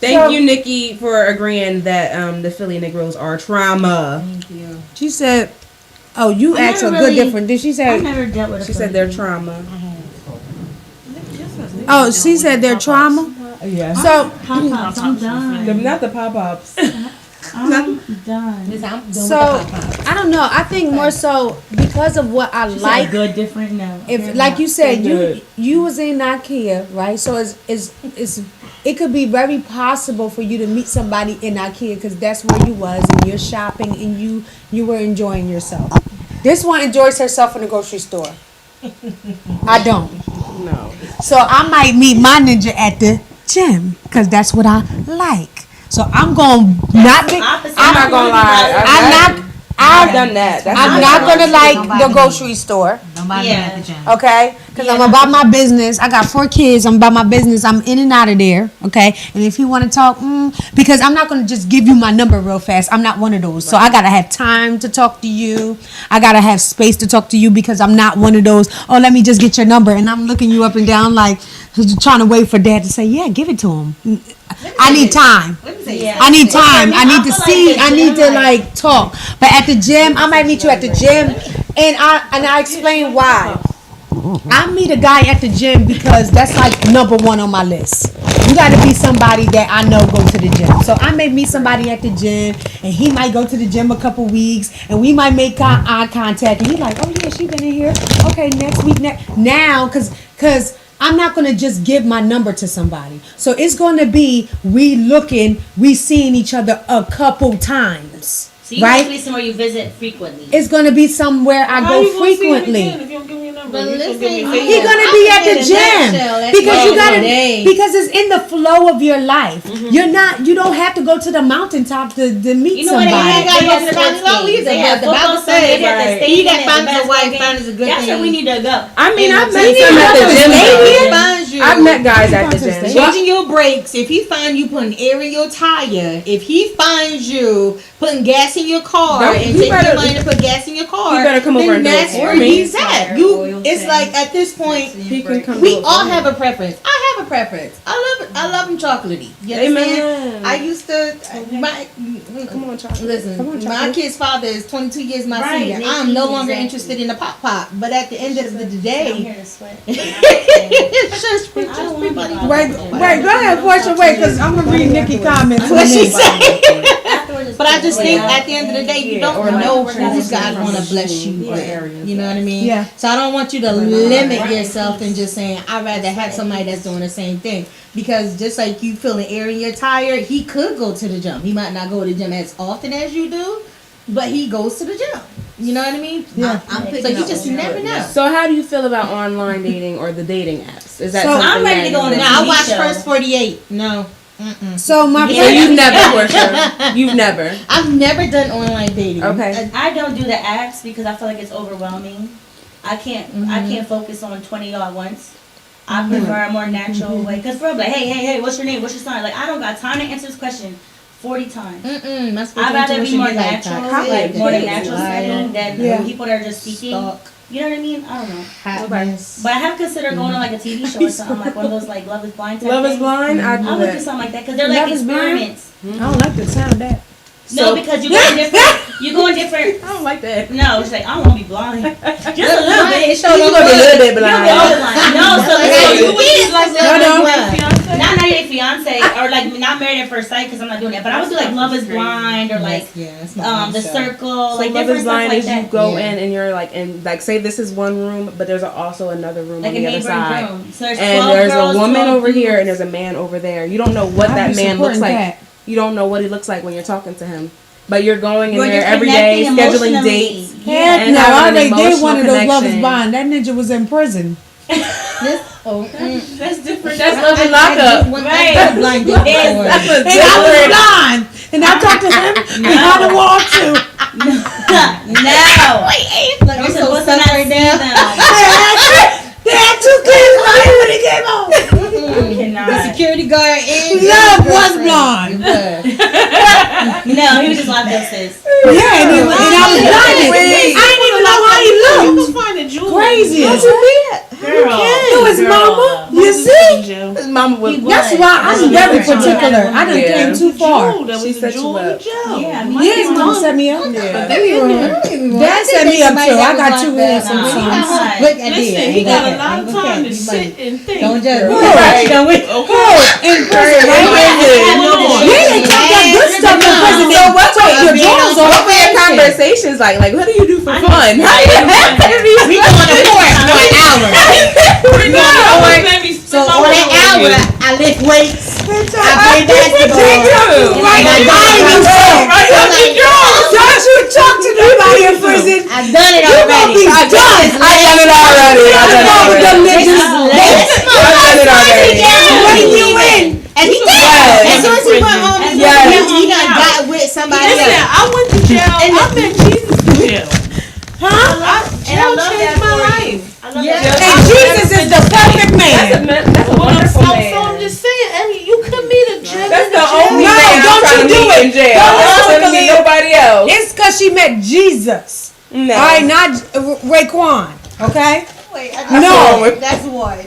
Thank you, Nikki, for agreeing that the Philly Negroes are trauma. She said, "Oh, you I asked a never good really- different." Did she I say? never dealt with a She said they're trauma. Oh, she said they're trauma. Yeah. So, Pop-Pops, I'm done. Not the pop-ups. I'm done. so I don't know. I think more so because of what I Like like. good, different, no. If, like you said, Good. you was in IKEA, right? So it's it could be very possible for you to meet somebody in IKEA because that's where you was and you're shopping and you were enjoying yourself. This one enjoys herself in the grocery store. I don't. No. So I might meet my ninja at the gym because that's what I like. So I'm going not be, I'm not gonna lie. I've done that. That's I'm not gonna like the grocery store, Nobody at the gym. okay? Because I'm about my business. I got 4 kids. I'm about my business. I'm in and out of there, okay? And if you want to talk, because I'm not gonna just give you my number real fast. I'm not one of those. So I gotta have time to talk to you. I gotta have space to talk to you because I'm not one of those. Oh, let me just get your number, and I'm looking you up and down like trying to wait for dad to say, yeah, give it to him. I need time. I need time. I need to see. I need to like talk. But at the gym, I might meet you at the gym, and I explain why. I meet a guy at the gym because that's like number 1 on my list. You got to be somebody that I know go to the gym. So I may meet somebody at the gym, and he might go to the gym a couple weeks, and we might make eye contact, and he's like, oh yeah, she been in here. Okay, next week, now, because I'm not going to just give my number to somebody. So it's going to be we seeing each other a couple times. So you right? usually somewhere you visit frequently. It's going to be somewhere I How go you gonna see him frequently. again if you don't give me your number? But You listen, gonna give me He's your gonna be at the gym because you gotta because it's in the flow of your life. You don't have to go to the mountaintop to meet You know what? somebody. They got the sports games. They have the Bible football Sunday, says, they have the he stadium, that they have finds the a wife basketball finds a good That's thing. where we need to go. I mean, I've met need some to at go the to gym. the though. stadium? Finds you. I've met guys at the gym. Changing your brakes. If he find you putting air in your tire, if he finds you putting gas in your car Don't- and he taking better- your money to put gas in your car, he better come over then and do it that's for where me. he's at. It's like at this point, He can come we do it all for me. have a preference. I have a preference. I love him chocolatey. You understand? Amen. I used to Come on, chocolate. listen. My kid's father is 22 years my senior. Nikki, I'm no longer exactly. interested in the pop, but at the end of the I'm day, here to sweat. just everybody. Wait, go ahead, Portia. Wait, because I'm gonna read Nikki comments. What she say? But I just think at the end of the day, you don't know who God want to bless you with. You know what I mean? Yeah. So I don't want you to limit yourself and just saying, I'd rather have somebody that's doing the same thing. Because just like you feeling air in your tire, he could go to the gym. He might not go to the gym as often as you do, but he goes to the gym. You know what I mean? Yeah. I'm so you just never know. So how do you feel about online dating or the dating apps? Is that So, something I'm ready that to go on you- a Now I TV watch show. First 48. No. So my So friend, you've never, Portia. You've never. I've never done online dating. Okay. I don't do the apps because I feel like it's overwhelming. I can't focus on 20 y'all at once. I prefer a more natural way. Because bro, like, hey, what's your name? What's your sign? Like, I don't got time to answer this question 40 times. My I'd rather be more natural, like more the Like, natural setting than Yeah. people that are just speaking. You know what I mean? I don't know. Hotness. But I have considered going on like a TV show or something, like one of those like Love is Blind type Love is things. Blind. I I'll do look at that. something like that because they're like Love is Blind? experiments. I don't like the sound of that. No, because you go in different. You go in different. I don't like that. No, it's like I don't want to be blind. Just a little bit. You gonna be a little bit blind. No, so you like, like not 90 Day Fiance or like not Married at First Sight because I'm not doing that. But I would do like Love is Blind or like The Circle, like Love different is stuff Blind like is you that. go in and you're like, and like say this is one room, but there's also another room Like on a the other neighboring side. room. So there's And 12 there's girls, a woman 12 over here dudes. and there's a man over there. You don't know what I'd that be man looks supporting like. that. You don't know what he looks like when you're talking to him. But you're going in You're there just every day, connecting scheduling emotionally. dates. Heck And no, I having an already did emotional one of those Love is connection. Blind. That ninja was in prison. That's different. That's love and lockup. blind That's a And I was different. blind. And I talked to him behind the wall too. No. You're so stuck right now. They had two kids right here when he came home. Cannot. Security guard and Love was blind. No, he was just locked up, sis. Yeah, and I was blinded. I didn't even know how he looked. find a jewel. Crazy. Girl. It was mama. You see? His mama was That's why I'm very particular. I done came too far. She set you up. Yeah, Yes, mama set me up. Dad set me up too. I got two handsome sons. Listen, he got a lot of time to sit and think. Don't judge. Right. In prison, right? Yeah, they talk that good stuff in prison. So what Take your drawers What off. were your conversations like? Like, what do you do for fun? We go on the porch for an hour. So on that hour, I lift weights. I play basketball. Right, don't you talk to nobody in prison. I've done it You gonna be already. done. I done it already. I done it already. Bring you in. And he did. As soon as he went home, he done got with somebody Listen, else. I went to jail. I met Jesus in jail. And I love that changed my for life. you. I love Yeah. that. And Jesus is the perfect man. That's a wonderful So I'm man. just saying, I mean, you could meet a judge. That's the only No, man I'm don't trying you to do meet it. in jail. Don't I'm not listen trying to to meet me. nobody else. It's because she met Jesus. No. All right, not Raekwon. Okay? Wait, No. that's what.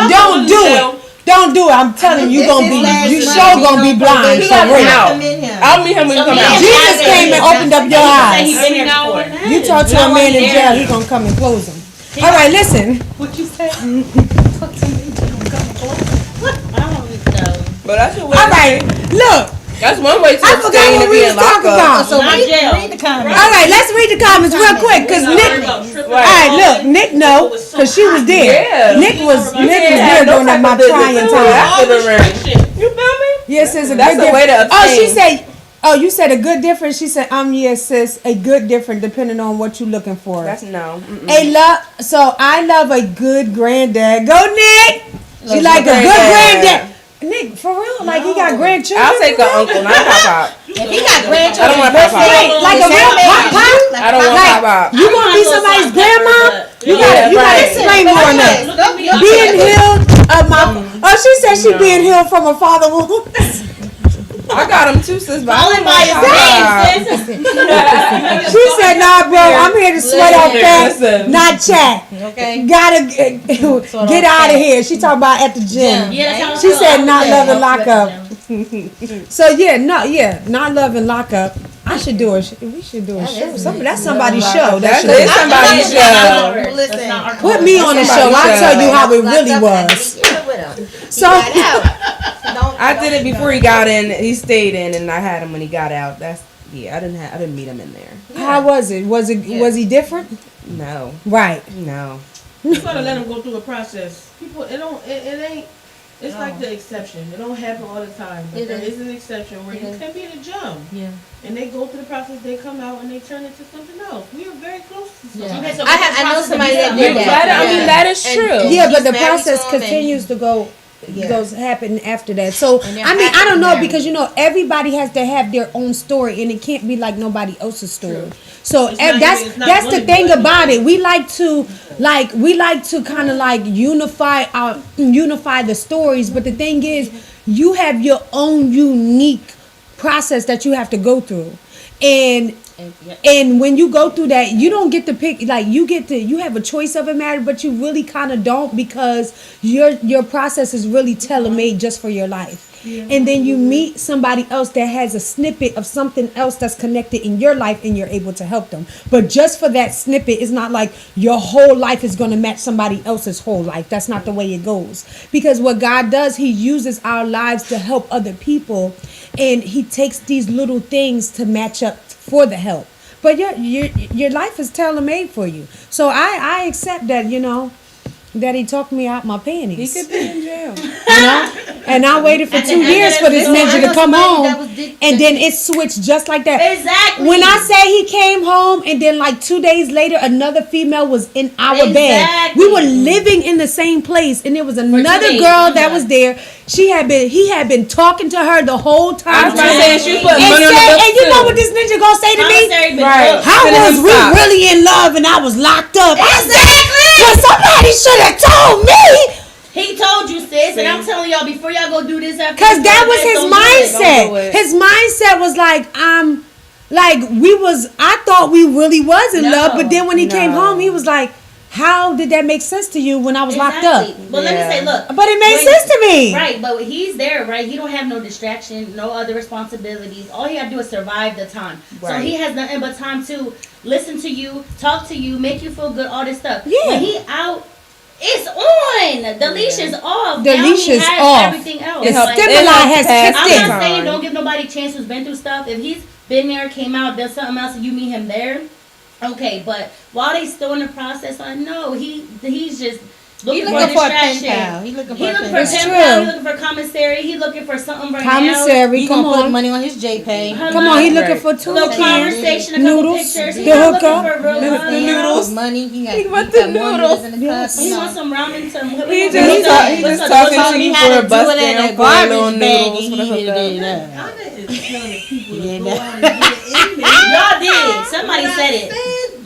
Don't do it. Don't do it. I'm telling you, you sure gonna be blind. He For got real. out. I'll meet him when he come out. Jesus came and opened up your eyes. He's been there before. You talk to a man in jail, he gonna come and close them. All right, listen. But that's a way. All right, look. That's one way to I forgot abstain what to we be was in talking lockup. about. So Not jail. read the comments. All right, let's read the comments real quick, cause Nick. All right, look, Nick know, cause she was there. Yeah. Nick was there no during type my of business trying to do time. after the ring. You feel me? Yes, it's a That's good a way to difference. Oh, she abstain. said. Oh, you said a good difference. She said, yes, sis, a good difference depending on what you're looking for. That's no. Mm-mm. A love. So I love a good granddad. Go, Nick. She Love like a your good granddad. granddad. Nick, for real, like he got grandchildren. I'll take an uncle, not a pop. If he got I grandchildren, don't want pop. Right, like a real pop. I don't want Like, pop. you gonna be somebody's grandma? You gotta right. explain more on that. Being healed of my. Oh, she said she being healed from her father wound. I got him too, sis. But Calling by his name, sis. She said, "Nah, bro, I'm here to sweat off that, Listen. not chat. Okay. Gotta get out of here." She talking about at the gym. Yeah, that's how She I said, feel. "Not love and lock up." So not love and lock up. I should do it. We should do a show. That's somebody's show. That That is should somebody's show. Listen, put me on the show. I'll tell you how it really was. So I did it before he got in. He stayed in, and I had him when he got out. I didn't meet him in there. how was it? Was he different? No, Right. no. You gotta let them go through a process. People, it ain't. It's like the exception. It don't happen all the time, but there is an exception where you can be in a job. Yeah. And they go through the process. They come out and they turn into something else. We are very close to something. Yeah. Okay, so I know somebody that did that. I mean, that is true. Yeah, but the He's married process to him and- continues to go. Yeah. Goes happen after that. So And they're I mean, I happily don't know married. because everybody has to have their own story, and it can't be like nobody else's story. So It's not that's even- it's not that's the really thing good. about it. We like to kind of like unify the stories, but the thing is, you have your own unique process that you have to go through, and And when you go through that, you don't get to pick. Like you have a choice of a marriage, but you really kind of don't, because your process is really tailor made just for your life. And then you meet somebody else that has a snippet of something else that's connected in your life, and you're able to help them. But just for that snippet, it's not like your whole life is going to match somebody else's whole life. That's not the way it goes. Because what God does, he uses our lives to help other people, and he takes these little things to match up for the help. But your life is tailor made for you. So I accept that, that he talked me out my panties. He could be in jail. And I waited for 2 years for this ninja to come home, and then it switched just like that. Exactly. When I say he came home, and then like 2 days later, another female was in our bed. We were living in the same place, and there was another girl that was there. He had been talking to her the whole time. Saying she put money on the and bill you know too. what this ninja gonna say to me? Right. How was we really in love and I was locked up? Well, somebody should have told me. He told you, sis, and I'm telling y'all before y'all go do this. Cause that was his mindset. His mindset was like, I thought we really was in love, but then when he came home, he was like, how did that make sense to you when I was locked up? But let me say, look. But it made sense to me. Right, but he's there, right? He don't have no distraction, no other responsibilities. All he got to do is survive the time. Right. So he has nothing but time to listen to you, talk to you, make you feel good, all this stuff. Yeah. When he out, it's on. The leash is off. The leash is off. Everything else. The stimuli has kicked in. I'm not saying don't give nobody a chance who's been through stuff. If he's been there, came out, done something else, and you meet him there, okay. But while they still in the process, I know he's just looking for a distraction. He looking for He a looking pen for pal. pen pal. He looking for commissary. He looking for something right Commissary, He come gonna put on. money on his JPay. Come on, he looking for now. two Little conversation, a couple noodles, pictures. the He's not hookup, looking for real love. The noodles, money. He got more noodles in the cup. He wants some ramen, some. He just talking to you for a bust down for a little noodles for the hookup. Y'all did. Somebody said it.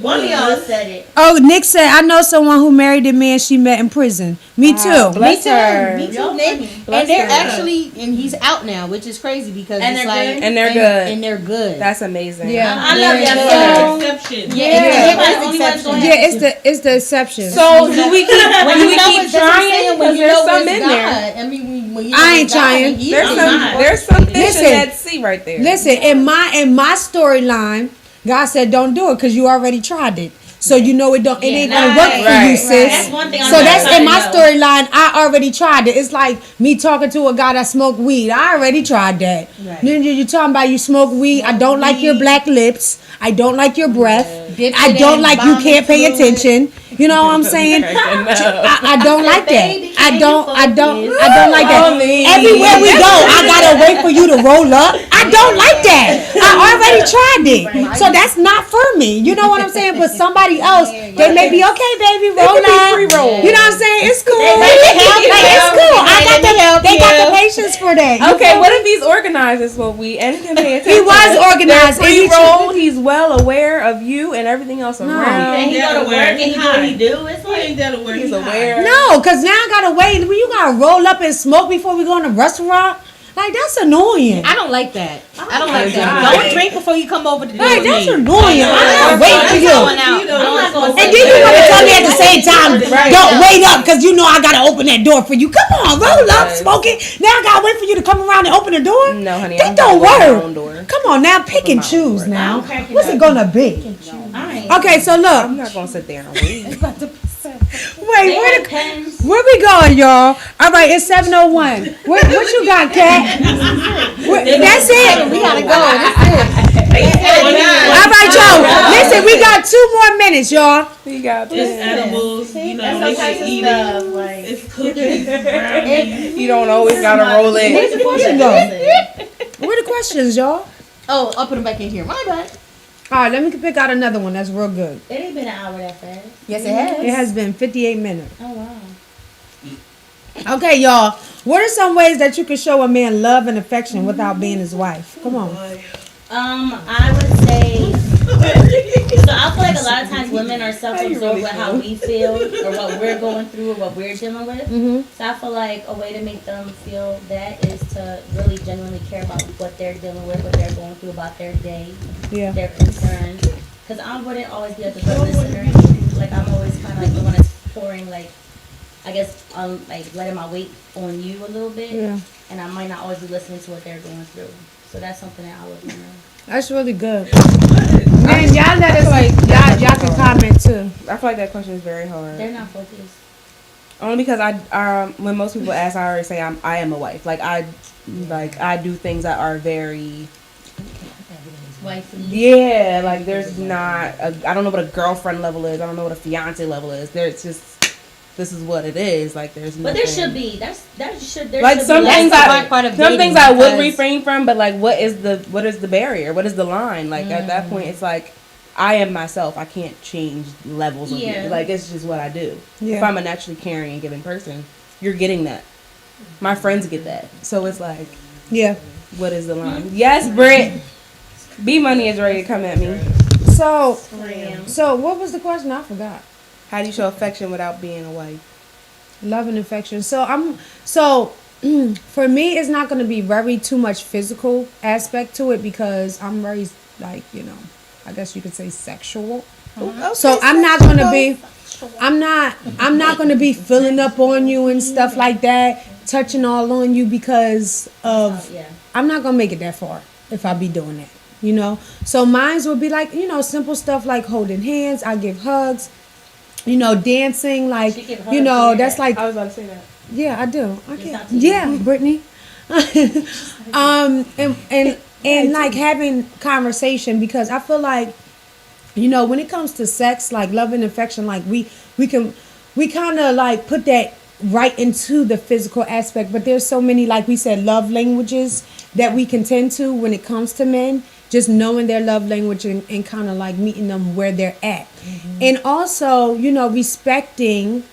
One of y'all said it. Oh, Nick said, I know someone who married a man she met in prison. Me too. Bless her. Me too, Nick. And they're actually, and he's out now, which is crazy because And it's they're like, good? And they're good. And they're good. That's amazing. Yeah. I love Yeah. y'all. Exception. Yeah, Everybody's everybody's only one's exception. going Yeah, it's the exception. So do we keep When do you we know keep it's that's what I'm saying, trying? when Because you there's know some it's in God. there. I mean, when you I know ain't it's God, trying. he There's is. there's some fish Listen. in that sea right there. Listen, in my storyline, God said don't do it because you already tried it. So you know it ain't gonna work for you, Right. sis. That's one thing. So that's in my storyline. I already tried it. It's like me talking to a guy that smoked weed. I already tried that. Then you talking about you smoke weed. I don't like your black lips. I don't like your breath. I don't like you can't pay attention. You know what I'm saying? I don't like that. I don't like that. Everywhere we go, I gotta wait for you to roll up. I don't like that. I already tried it. So that's not for me. You know what I'm saying? But somebody else, they may be okay, baby, roll up. You know what I'm saying? It's cool. It's cool. They got the patience for that. You Okay, feel what me? if he's organized as well? We and he can pay attention. He was organized. And he Pre-rolled, he's well aware of you and everything else around. And he go to work and he do what he do. It's He like ain't that aware. He's aware. No, because now I gotta wait. You gotta roll up and smoke before we go in a restaurant. Like, that's annoying. I don't like that. I don't like that. Don't drink before you come over to dinner Like, with that's me. annoying. I'm not waiting for you. I'm not gonna And say then you that. want to tell me at the same time, don't wait up because you know I gotta open that door for you. Come on, roll up, smoke it. Now I gotta wait for you to come around and open the door. No, honey. That I'm don't gonna open my work. own door. Come on now, pick and choose now. I'm cracking What's up. it gonna be? Okay, so I'm look. not gonna sit there and wait. Wait, They where got pens. we going, y'all? All right, it's 7:01. What you got, Kat? That's it. We gotta go. All right, y'all. Listen, we got 2 more minutes, y'all. He got It's this. edibles, you know, That's they all types should of eat stuff. it. Like, It's cookies, brownies. You don't always gotta roll Where's it. the question go? Where the questions, y'all? Oh, I'll put them back in here. My bad. All right, let me pick out another one that's real good. it ain't been an hour that fast. Yes, it has. It has been 58 minutes. Oh wow. Okay, y'all. What are some ways that you can show a man love and affection without being his wife? Come on. I would say So I feel like a lot of times women are self-absorbed with how we feel or what we're going through or what we're dealing with. Mm-hmm. So I feel like a way to make them feel that is to really genuinely care about what they're dealing with, what they're going through, about their day, Yeah. their concerns. Because I wouldn't always be a good listener. Like I'm always kind of like the one that's pouring, like I guess like letting my weight on you a little bit, Yeah. and I might not always be listening to what they're going through. So that's something that I would learn. That's really good. Man, y'all let us y'all can comment too. I feel like that question is very hard. They're not focused. Only because when most people ask, I already say I am a wife. I do things that are very. Wifey. Yeah, like there's not. I don't know what a girlfriend level is. I don't know what a fiance level is. There's just. This is what it is. Like there's. But there should be. There like should some be things like, some things I would refrain from, but like what is the barrier? What is the line? Like at that point, it's like I am myself. I can't change levels of me. Like it's just what I do. Yeah. If I'm a naturally caring and giving person, you're getting that. My friends get that. So it's like, yeah. What is the line? Yes, Britt. B Money is ready to come at me. So what was the question? I forgot. How do you show affection without being a wife? Love and affection. For me, it's not going to be very too much physical aspect to it because I'm very like I guess you could say sexual. Okay, so I'm not going to be. I'm not going to be filling up on you and stuff like that, touching all on you because of. I'm not going to make it that far if I be doing that. So mine would be like simple stuff like holding hands. I give hugs. Dancing, like, that's like. I was about to say that. Yeah, I do. I can't. Yeah, Brittany. And like having conversation because I feel like, when it comes to sex, like love and affection, like we kind of like put that right into the physical aspect, but there's so many, like we said, love languages that we can tend to when it comes to men. Just knowing their love language and kind of like meeting them where they're at. Mm-hmm. And also, respecting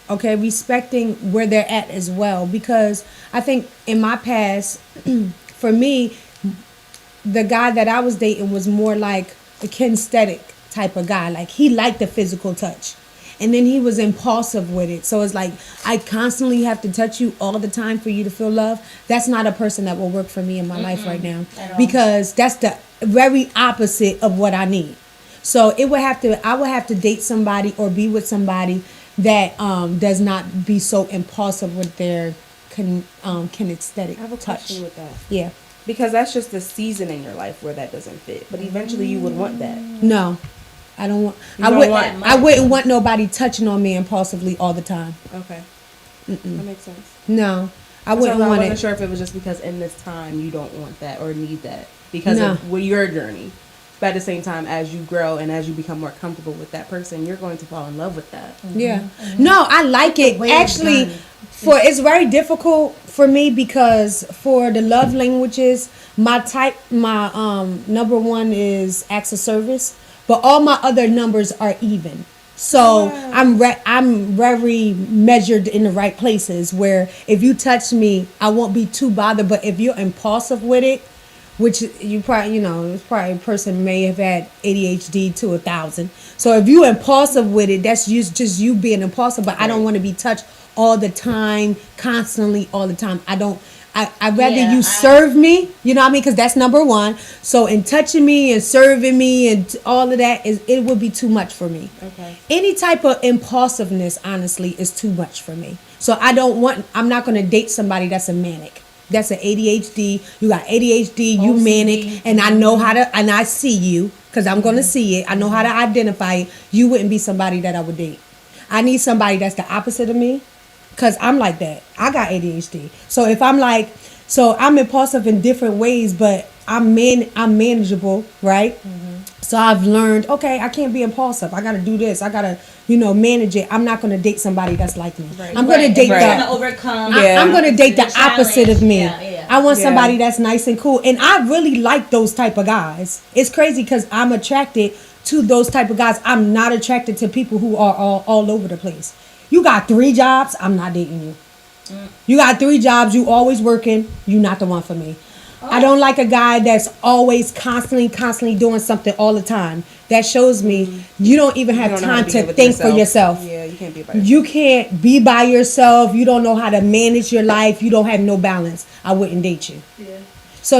where they're at as well. Because I think in my past, for me, the guy that I was dating was more like a kinesthetic type of guy. Like he liked the physical touch. And then he was impulsive with it. So it's like, I constantly have to touch you all the time for you to feel love. That's not a person that will work for me in my life right now. Because that's the very opposite of what I need. So I would have to date somebody or be with somebody that does not be so impulsive with their kinesthetic I have a touch. question with that. Yeah. Because that's just the season in your life where that doesn't fit. But eventually you would want that. No. I don't want. I I wouldn't want nobody touching on me impulsively all the time. Okay. Mm-mm. That makes sense. No, I wouldn't want it. I wasn't sure if it was just because in this time you don't want that or need that because of your journey. But at the same time, as you grow and as you become more comfortable with that person, you're going to fall in love with that. Mm-hmm. Yeah. Mm-hmm. No, I like it. Actually, it's very difficult for me because for the love languages, my number one is acts of service. But all my other numbers are even. So I'm very measured in the right places where if you touch me, I won't be too bothered. But if you're impulsive with it, which you probably, it's probably a person may have had ADHD to 1,000. So if you're impulsive with it, that's just you being impulsive. But I don't want to be touched all the time, constantly, all the time. I'd rather you serve me, you know what I mean? Because that's number one. So in touching me and serving me and all of that, it would be too much for me. Okay. Any type of impulsiveness, honestly, is too much for me. So I'm not going to date somebody that's a manic. That's an ADHD. You got ADHD, you manic, and I know how to, and I see you, because I'm going to see it. I know how to identify it. You wouldn't be somebody that I would date. I need somebody that's the opposite of me. Because I'm like that. I got ADHD. So if I'm I'm impulsive in different ways, but I'm manageable, right? Mm-hmm. So I've learned, okay, I can't be impulsive. I got to do this. I got to, manage it. I'm not going to date somebody that's like me. Right. I'm going to date I'm going to date the opposite of me. Yeah. I want somebody that's nice and cool. And I really like those type of guys. It's crazy because I'm attracted to those type of guys. I'm not attracted to people who are all over the place. You got 3 jobs, I'm not dating you. You got 3 jobs, you always working, you not the one for me. I don't like a guy that's always constantly doing something all the time. That shows me you don't even have don't know how time to to be with think for yourself. Yeah, you can't be by yourself. You can't be by yourself. You don't know how to manage your life. You don't have no balance. I wouldn't date you. Yeah. So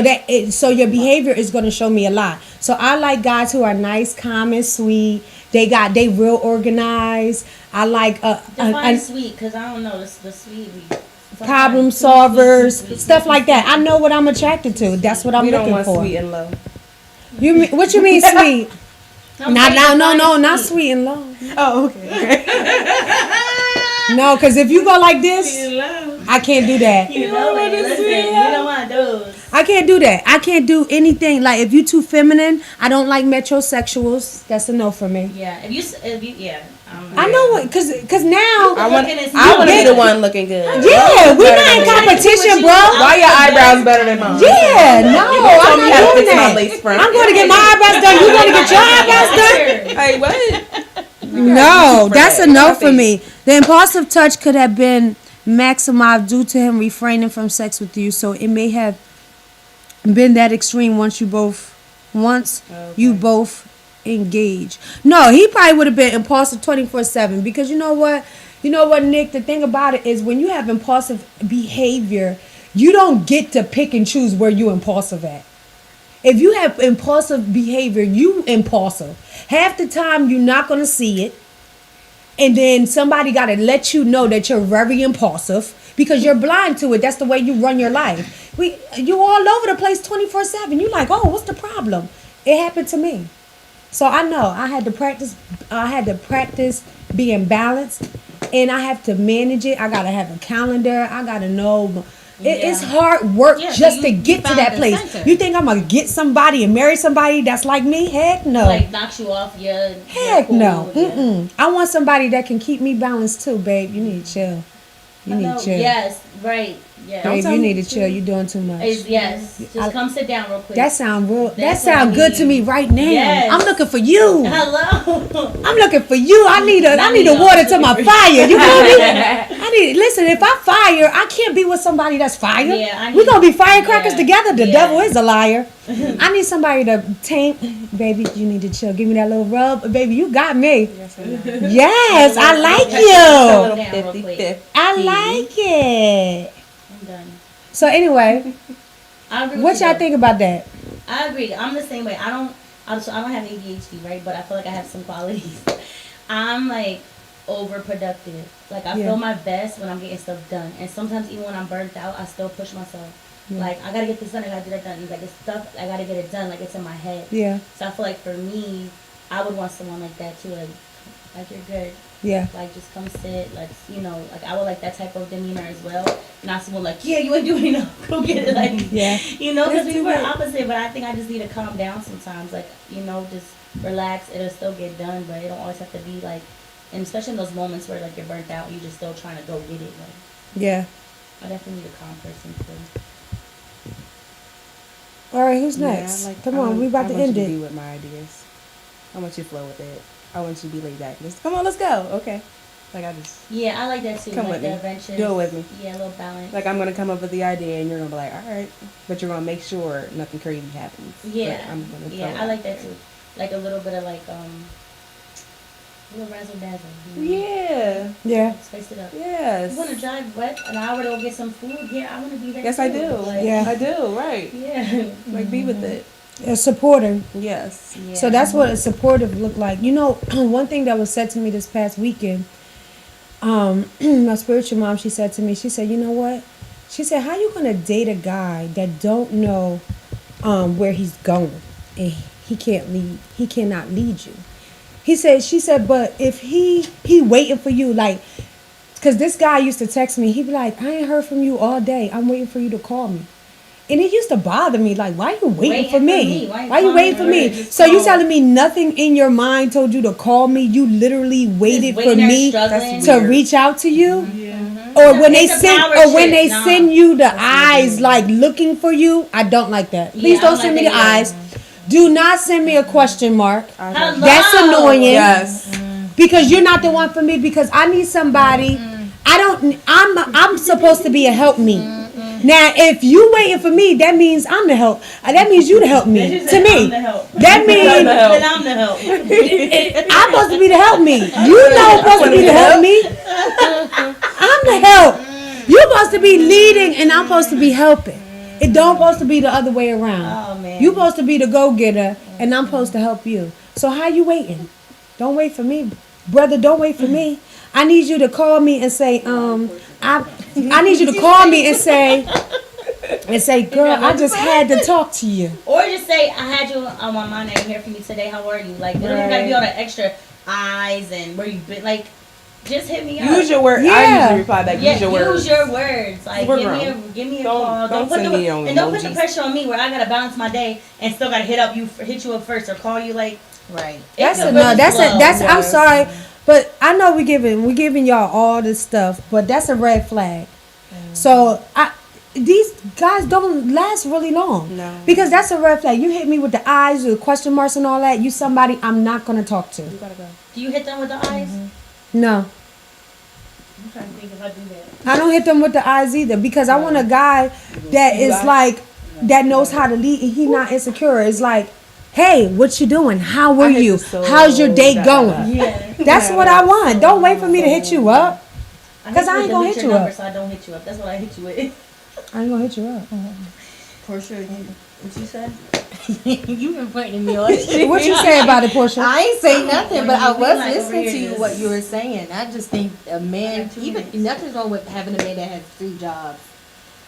your behavior is going to show me a lot. So I like guys who are nice, calm, and sweet. They real organized. I like Define sweet, because I don't know the sweet. problem Sometimes solvers, sweet, stuff like that. I know what I'm attracted to. That's what I'm We don't looking want for. sweet and low. You mean what you mean sweet? I'm Not saying no, define not sweet and low. Oh, okay. No, because if you go like this, I can't do that. You know, like, listen, you don't want those. I can't do that. I can't do anything. Like if you too feminine, I don't like metrosexuals. That's a no for me. Yeah, if you, yeah. I know what, cause now I want Looking is to be good. the one looking good. yeah, we're better not in than me. competition, bro. Why your eyebrows better than mine? Yeah, no, I'm told me how to not doing fix my that. lace front. I'm going to get my eyebrows done. You going to get your eyebrows done? Hey, what? No, for that's that. a no I for think- me. The impulsive touch could have been maximized due to him refraining from sex with you, so it may have been that extreme once you both engage. No, he probably would have been impulsive 24/7 because you know what, Nick. The thing about it is when you have impulsive behavior, you don't get to pick and choose where you impulsive at. If you have impulsive behavior, you impulsive. Half the time you're not gonna see it. And then somebody got to let you know that you're very impulsive because you're blind to it. That's the way you run your life. You all over the place 24/7. You like, oh, what's the problem? It happened to me. So I know I had to practice being balanced, and I have to manage it. I got to have a calendar. I got to know. It's hard work Yeah, so just you- to you get to found that the place. center. You think I'm going to get somebody and marry somebody that's like me? Heck no. Like knocks you off your. Heck cool, no. yeah. Mm-mm. I want somebody that can keep me balanced too, babe. You need to chill. You need to chill. Yes, right. Yeah. Babe, you need to chill. You're doing too much. Yes. Just come sit down real quick. That sound real. That That's what I sound good to need. me right now. Yes. I'm looking for you. Hello. I'm looking for you. I need a water to my fire. You feel me? Listen. If I fire, I can't be with somebody that's fire. Yeah, We're gonna be firecrackers yeah, together. The yeah. devil is a liar. I need somebody to tame. Baby, you need to chill. Give me that little rub, baby. You got me. Yes, I like you. Down real quick. 50-50. I like it. I'm done. So anyway, I agree with what you, y'all though. think about that? I agree. I'm the same way. I don't have ADHD, right? But I feel like I have some qualities. I'm like overproductive. Like I Yeah. feel my best when I'm getting stuff done, and sometimes even when I'm burnt out, I still push myself. Yeah. Like I gotta get this done. I gotta get that done. Like it's stuff. I gotta get it done. Like it's in my head. Yeah, So I feel like for me, I would want someone like that too. Like you're good. yeah. Like just come sit. Like like I would like that type of demeanor as well. Not someone like you ain't doing enough. Go get it. Like Yeah. because Let's people do are it. opposite. But I think I just need to calm down sometimes. Like just relax. It'll still get done, but it don't always have to be like. And especially in those moments where like you're burnt out, you just still trying to go get it. Like Yeah. I definitely need a calm person too. All right, who's Yeah, next? Come on, we about to I want end you to be it. with my ideas. I want you to flow with it. I want you to be laid back. Just come on, let's go. Okay. Like I just Yeah, I like that too. Come like with the me. adventures. Do it with me. Yeah, a little balance. like I'm gonna come up with the idea and you're gonna be like, all right, but you're gonna make sure nothing crazy happens. Yeah, But I'm gonna throw yeah, it I like out that there. too. Like a little bit of like a little razzle dazzle. Yeah. Yeah. Spice it up. Yes. You want to drive what an hour to go get some food? Yeah, I want to be there. Yes, too. I do. Like, Yeah. I do. Right. Yeah. Like be with it. A supporter. Yes. Yeah. So that's what a supportive look like. One thing that was said to me this past weekend, my spiritual mom, she said to me, she said, you know what? She said, how you gonna date a guy that don't know where he's going and he cannot lead you? She said, but if he waiting for you, like, cause this guy used to text me, he'd be like, I ain't heard from you all day. I'm waiting for you to call me. And it used to bother me, like, why are you waiting for me? Why you waiting for me? So you telling me nothing in your mind told you to call me? You literally waited for waiting there me struggling. to reach out to you? Mm-hmm. Or when they It's a send power when they shit. Nah. send you the eyes like looking for you, I don't like that. Please Yeah, I don't don't send like me the that eyes. Do not send me a question mark. Hello. That's annoying. Yes. Because you're not the one for me because I need somebody. I'm supposed to be a help me. Now, if you waiting for me, that means I'm the help. That means you to help me. To me, I'm the help. that means Then I'm the help. I'm supposed to be to help me. You know, supposed to be to help me. I'm the help. You supposed to be leading, and I'm supposed to be helping. It don't supposed to be the other way around. Oh man. You supposed to be the go getter, and I'm supposed to help you. So how you waiting? Don't wait for me, brother. Don't wait for me. I need you to call me and say, I need you to call me and say, girl, I just had to talk to you. Or just say, I had you on my mind. I'm here for you today. How are you? Like, it don't even gotta be all the extra eyes and where you been. Like, just hit me up. Use your word. I Yeah. usually reply back. Yeah, Use your words. use your words. Like, We're give me a Don't- call. don't put send the me on and don't put the emojis. pressure on me where I gotta balance my day and still gotta hit you up first or call you. Like, Right. That's could enough. really flow. I'm sorry, but I know we giving y'all all this stuff, but that's a red flag. So these guys don't last really long. No. Because that's a red flag. You hit me with the eyes, with question marks and all that. You somebody I'm not gonna talk to. You gotta go. Do you hit them with the eyes? No. I'm trying to think if I do that. I don't hit them with the eyes either because I want a guy that is like that knows how to lead and he not insecure. It's like, hey, what you doing? How are hit you? the soul. How's your day Da, da, going? da. Yeah. That's what I want. Don't wait for me to hit you up. Cause I ain't gonna hit you up. So I don't hit you up. That's what I hit you with. I ain't gonna hit you up. Portia, what you said? You've been pointing me on. What you say about it, Portia? I ain't say nothing, but I We was like listening over to here you what you were saying. I just think a man, even nothing's wrong with having a man that has 3 jobs.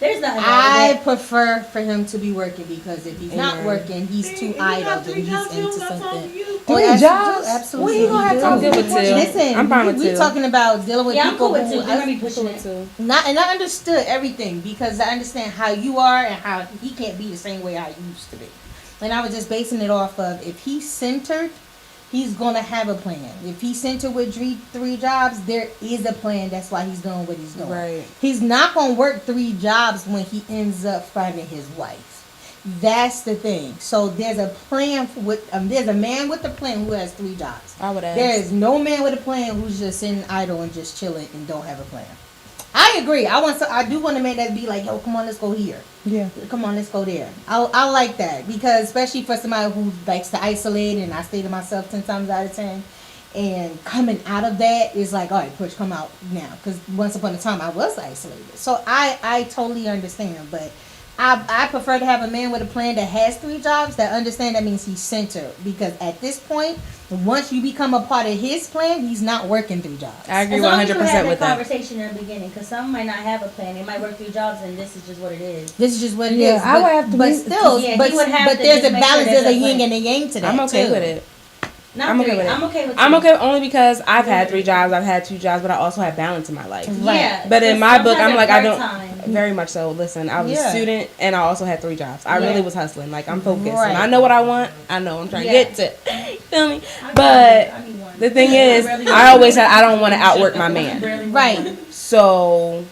There's nothing wrong I with prefer for him to be working because if he's not Amen. working, he's too idle and he's into something. Three Yes, jobs? Absolutely. When you gonna have do. time I'm good with 2. Listen, I'm fine with we 2. talking about dealing with that. Yeah, I'm people cool with who two. They're gonna be pushing it. and I understood everything because I understand how you are and how he can't be the same way I used to be. And I was just basing it off of if he's centered, he's gonna have a plan. If he's centered with 3 jobs, there is a plan. That's why he's doing what he's doing. Right. He's not gonna work 3 jobs when he ends up finding his wife. That's the thing. So there's a plan with there's a man with a plan who has 3 jobs. I would ask. There is no man with a plan who's just sitting idle and just chilling and don't have a plan. I agree. I do want a man that be like, yo, come on, let's go here. Yeah. Come on, let's go there. I like that because especially for somebody who likes to isolate and I stay to myself 10 times out of 10. And coming out of that is like, all right, push, come out now. Because once upon a time I was isolated. So I totally understand. But I prefer to have a man with a plan that has 3 jobs that understand that means he's centered. Because at this point, once you become a part of his plan, he's not working 3 jobs. I agree As long as you 100% have with that that. conversation in the beginning, because some might not have a plan. They might work 3 jobs, and this is just what it is. This is just what it Yeah, is. I But, would have to but be- still, Yeah, but, he would have but to there's just a make sure balance, there's there's a a yin plan. and a yang to that. I'm okay too. with it. Not I'm 3. okay with it. I'm okay with 2. I'm okay only because I've had 3 jobs, I've had 2 jobs, but I also have balance in my life. Yeah, But in because my book, sometimes I'm like, they're I don't. part-time. Very much so. Listen, I was Yeah. a student and I also had 3 jobs. I Yeah. really was hustling. Like, I'm focused. Right. And I know what I want. I know what I'm trying Yeah. to get to. You feel me? I But need one. the thing is, I always said I don't want to outwork my man. Right. So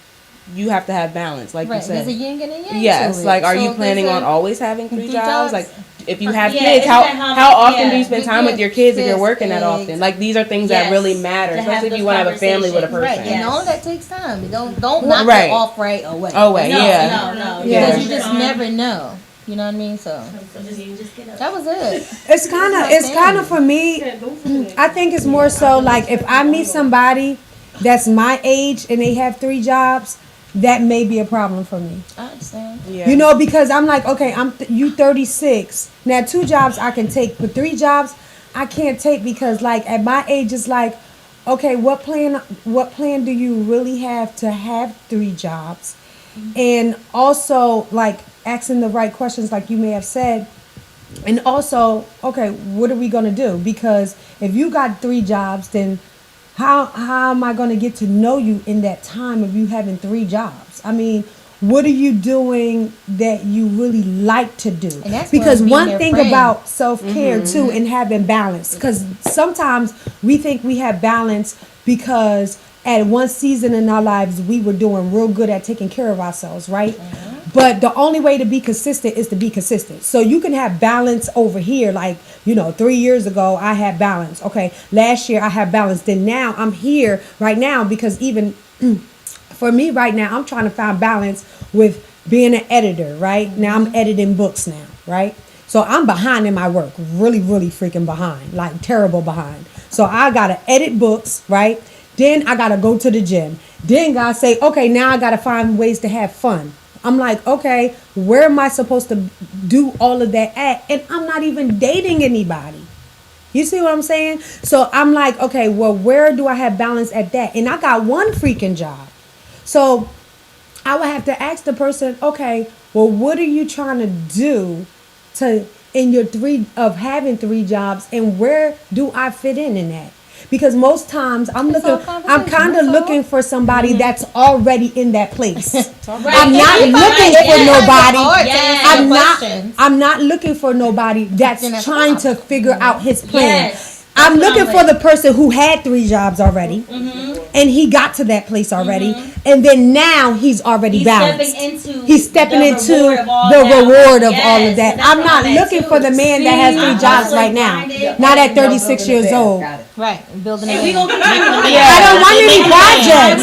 you have to have balance, like Right. you There's a said. yin and a yang. Yes. to it. Like, are So you if planning there's on always having 3 3 jobs? jobs? Like, if you have Yeah, kids, it how depends how often yeah. do you spend time with your kids if you're working that often? Like, these are things that Yes. really matter, To have especially if those you want to have a family with a conversations. person. Right, and Yes. all that takes time. Don't knock Right. it off right away. Oh, wait, No, yeah. no. Yeah. Because you just never know. You know what I mean? So So just get up. that was it. It's kind of for me. I think it's more so like if I meet somebody that's my age and they have 3 jobs, that may be a problem for me. I understand. Yeah. You know, because I'm like, okay, you 36. Now 2 jobs I can take, but 3 jobs I can't take because like at my age it's like, okay, what plan do you really have to have 3 jobs? And also like asking the right questions like you may have said. And also, okay, what are we gonna do? Because if you got 3 jobs, then how am I gonna get to know you in that time of you having 3 jobs? I mean, what are you doing that you really like to do? And that's Because being one their thing friend. about self-care too and having balance, because sometimes we think we have balance because at one season in our lives we were doing real good at taking care of ourselves, right? But the only way to be consistent is to be consistent. So you can have balance over here. Like, 3 years ago, I had balance. Okay. Last year, I had balance. Then now I'm here right now because even for me right now, I'm trying to find balance with being an editor, right? Now I'm editing books now, right? So I'm behind in my work, really, really freaking behind, like terrible behind. So I gotta edit books, right? Then I gotta go to the gym. Then God say, okay, now I gotta find ways to have fun. I'm like, okay, where am I supposed to do all of that at? And I'm not even dating anybody. You see what I'm saying? So I'm like, okay, well, where do I have balance at that? And I got one freaking job. So I would have to ask the person, okay, well, what are you trying to do to in your having 3 jobs, and where do I fit in that? Because most times I'm kind of looking for somebody that's already in that place. I'm not looking for nobody. I'm not looking for nobody that's trying to figure out his plan. I'm looking for the person who had 3 jobs already, and he got to that place already, and then now he's already balanced. He's stepping into the reward of all of that. I'm not looking for the man that has 3 jobs right now, not at 36 years old. Right, building it. I don't want any projects.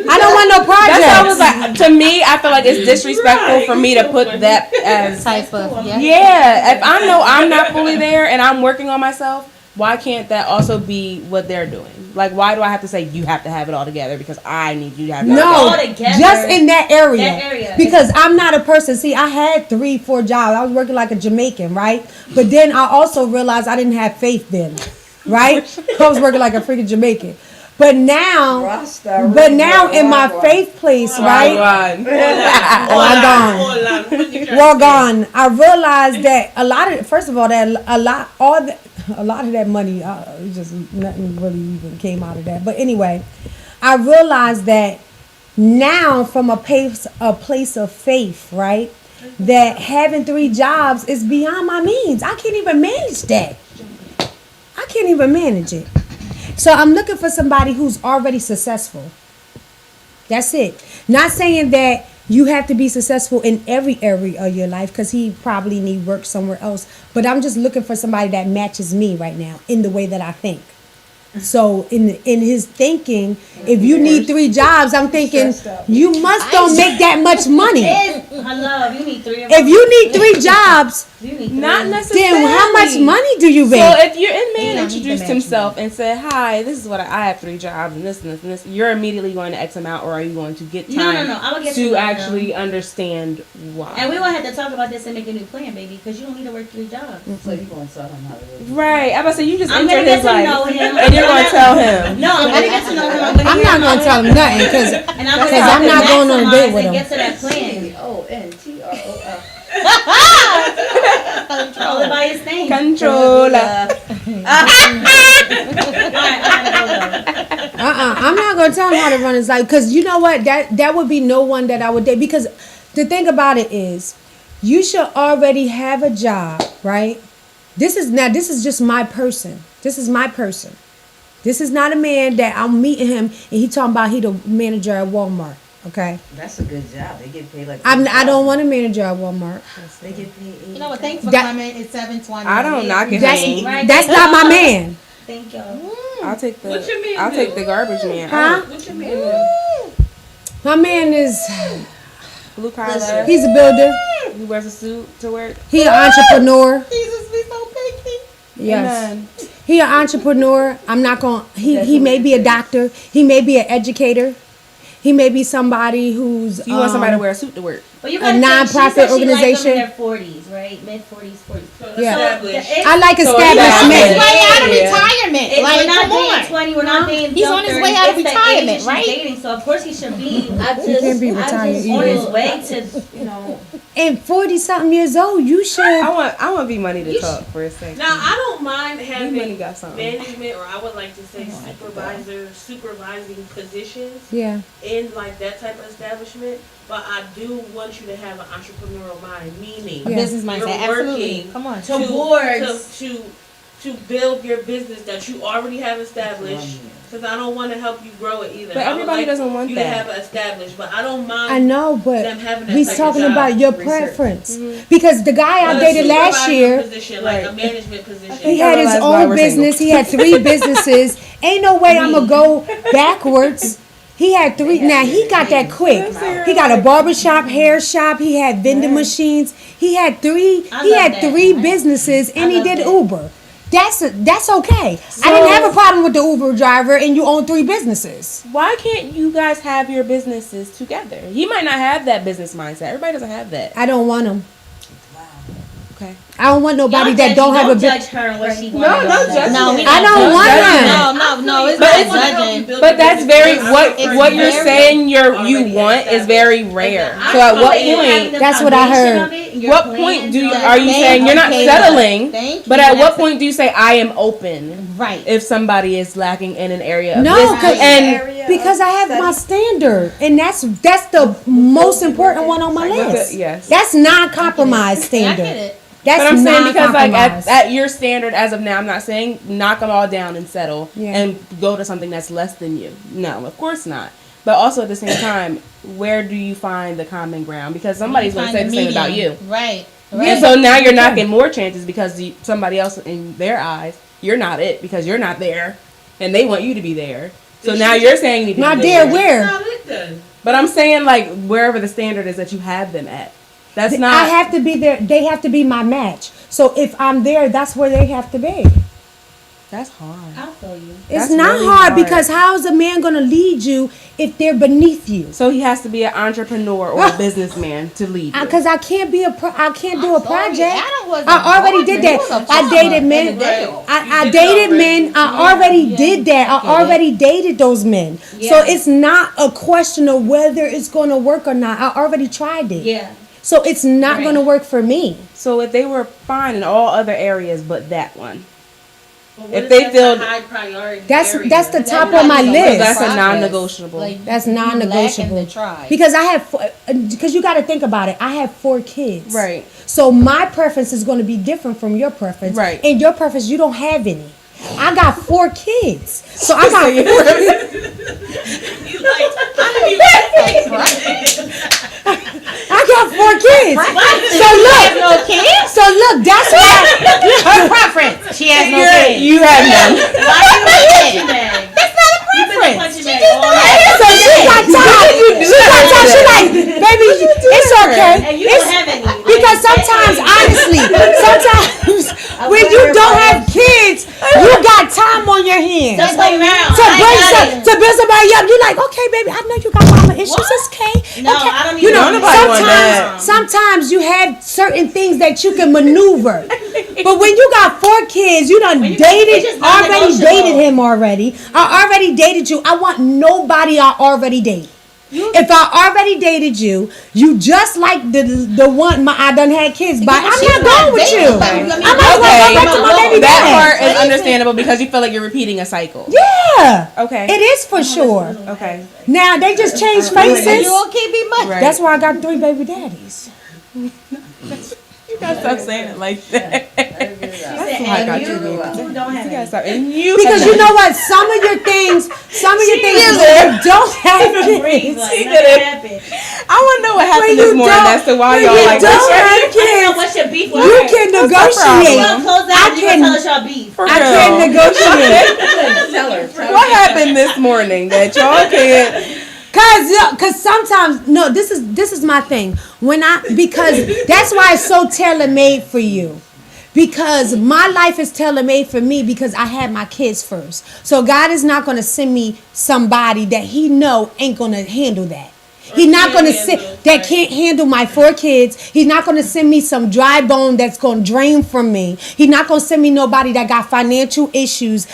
I don't want no projects. That's how I was like. To me, I feel like it's disrespectful for me to put that as Type of If I know I'm not fully there and I'm working on myself, why can't that also be what they're doing? Like, why do I have to say you have to have it all together because I need you to have it all together? No, just in that area. Because I'm not a person. See, I had 3, 4 jobs. I was working like a Jamaican, right? But then I also realized I didn't have faith then, right? I was working like a freaking Jamaican. But now in my faith place, right? Gone. I realized that a lot of that money, just nothing really even came out of that. But anyway, I realized that now from a place of faith, right? That having 3 jobs is beyond my means. I can't even manage that. I can't even manage it. So I'm looking for somebody who's already successful. That's it. Not saying that you have to be successful in every area of your life, because he probably need work somewhere else. But I'm just looking for somebody that matches me right now in the way that I think. So in his thinking, if you need 3 jobs, I'm thinking you don't make that much money. Hello, you need 3 of them. If you need 3 jobs, not necessarily. then how much money do you make? So if your man introduced himself and said, "Hi, this is what I have 3 jobs and this and this and this," you're immediately going to X amount, or are you going to get time I would get to actually understand why? And we will have to talk about this and make a new plan, baby, because you don't need to work 3 jobs. So you gonna tell him how to do it? Right. I'm about to say you just I'm entered gonna his get to life, know him. and you're going to tell him. No, I'm gonna get to know him. I'm not going to tell him nothing because I'm not going on a date with him. Get to that plan. CONTROL. Control it by his name. Controller. I'm not going to tell him how to run his life, because you know what? That would be no one that I would date. Because the thing about it is, you should already have a job, right? This is just my person. This is my person. This is not a man that I'm meeting him and he talking about he the manager at Walmart. Okay. That's a good job. They get paid like. I don't want a manager at Walmart. They get paid. You know what? Thanks for coming. It's 7:20. I don't knock it. That's not my man. Thank you. I'll take the garbage man. Huh? What's your man do? My man is Blue collar. he's a builder. He wears a suit to work. He an entrepreneur. Jesus, we so picky. Yes. Amen. He an entrepreneur. I'm not going. He may be a doctor. He may be an educator. He may be somebody who's. So you want somebody to wear a suit to work? Well, you a non-profit organization. She likes them in their 40s, right? Mid-40s, 40s. Yeah. So I like established men. He's on his way out of retirement. Like, Like, we're not come on. dating 20. We're not dating. He's on his way out of retirement, right? Dating, so of course he should be. He can't be retired on his either. way to, And 40-something years old, you should. I want B Money to talk for a second. Now, I don't mind having B Money got something. management, or I would like to say supervising positions Yeah. in like that type of establishment. But I do want you to have an entrepreneurial mind, meaning Yeah. Business you're mindset. Absolutely. working Come on. to build your business that you already have established. Because I don't want to help you grow it either. But everybody doesn't want you that. to have it established, but I don't mind. I know, but them having that he's type talking of job about your research. preference. Because the guy I But a dated last supervisor year, position, like a management position. he had his realize why own we're business. He had 3 businesses. Ain't no way I'm going to go backwards. He had 3. Now he got that quick. He got a barbershop, hair shop. He had vending machines. He had 3. He had 3 businesses, and he did Uber. That's okay. I didn't have a problem with the Uber driver, and you own 3 businesses. Why can't you guys have your businesses together? He might not have that business mindset. Everybody doesn't have that. I don't want them. Okay. I don't want nobody that don't have a judge business. her what she No, wants. no judgment. No, we I don't want them. No, it's But not it's- judging. But that's very It's what you're very- saying you want is very rare. So at what point? That's what I heard. What point are you saying you're not settling? But at what point do you say I am open? Right. If somebody is lacking in an area of No, business, and because I have my standard, and that's the most important one on my list. yes. That's non-compromise standard. it. That's But I'm saying because like non-compromise. at your standard as of now, I'm not saying knock them all down and settle and go to something that's less than you. No, of course not. But also at the same time, where do you find the common ground? Because somebody's going to say the same about you. Right. And so now you're knocking more chances because somebody else in their eyes, you're not it because you're not there, and they want you to be there. So now you're saying you need to Not be there there. where? But I'm saying like wherever the standard is that you have them at. That's not. I have to be there. They have to be my match. So if I'm there, that's where they have to be. That's hard. I'll feel you. It's That's not really hard hard. because how is a man going to lead you if they're beneath you? So he has to be an entrepreneur or a businessman to lead you. Because I can't be I can't do a project. Adam was I already did that. I dated men. I dated men. I already did that. I already dated those men. So it's not a question of whether it's going to work or not. I already tried it. Yeah. So it's not going to work for me. So if they were fine in all other areas but that one, if they feel high priority, That's the top not of my even- list. that's a non-negotiable. That's you non-negotiable. lacking the try. Because I have, because you got to think about it. I have 4 kids. Right. So my preference is going to be different from your preference. Right. And your preference, you don't have any. I got 4 kids. So I got 4. I got 4 kids. So look, that's why Her preference. She has no kids. You have none. That's not a preference. So she got time. She like, baby, it's okay. And you don't have any. Because sometimes, honestly, when you don't have kids, you got time on your hands. Just play around. To build somebody up, you're like, okay, baby, I know you got mama issues. It's okay. No, okay. I don't You even know, know nobody want that. sometimes you have certain things that you can maneuver. But when you got 4 kids, you done it's dated, just already non-negotiable. dated him already. I already dated you. I want nobody I already dated. If I already dated you, you just like the one I done had kids by. I'm not going with you. I might as well go back to my baby That daddy. part is understandable because you feel like you're repeating a cycle. Yeah. Okay. It is for sure. Okay. Now they just changed faces. You okay, be much. Right. That's why I got 3 baby daddies. You gotta stop saying it like that. That's why I got you. You don't have You gotta any. stop. And you Because you know what? Some of your things you don't have Breathe, kids. like, nothing happened. I want to know what happened you this morning. don't- That's the why when y'all you like don't this. have I don't know kids, what's your beef with you her. can Well, negotiate. close I out. You can- can tell us your beef. For I real. can negotiate. What happened this morning that y'all can't? Cause sometimes this is my thing. Because that's why it's so tailor made for you. Because my life is tailor made for me because I had my kids first. So God is not gonna send me somebody that He know ain't gonna handle that. He's not gonna can't handle my 4 kids. He's not gonna send me some dry bone that's gonna drain from me. He's not gonna send me nobody that got financial issues.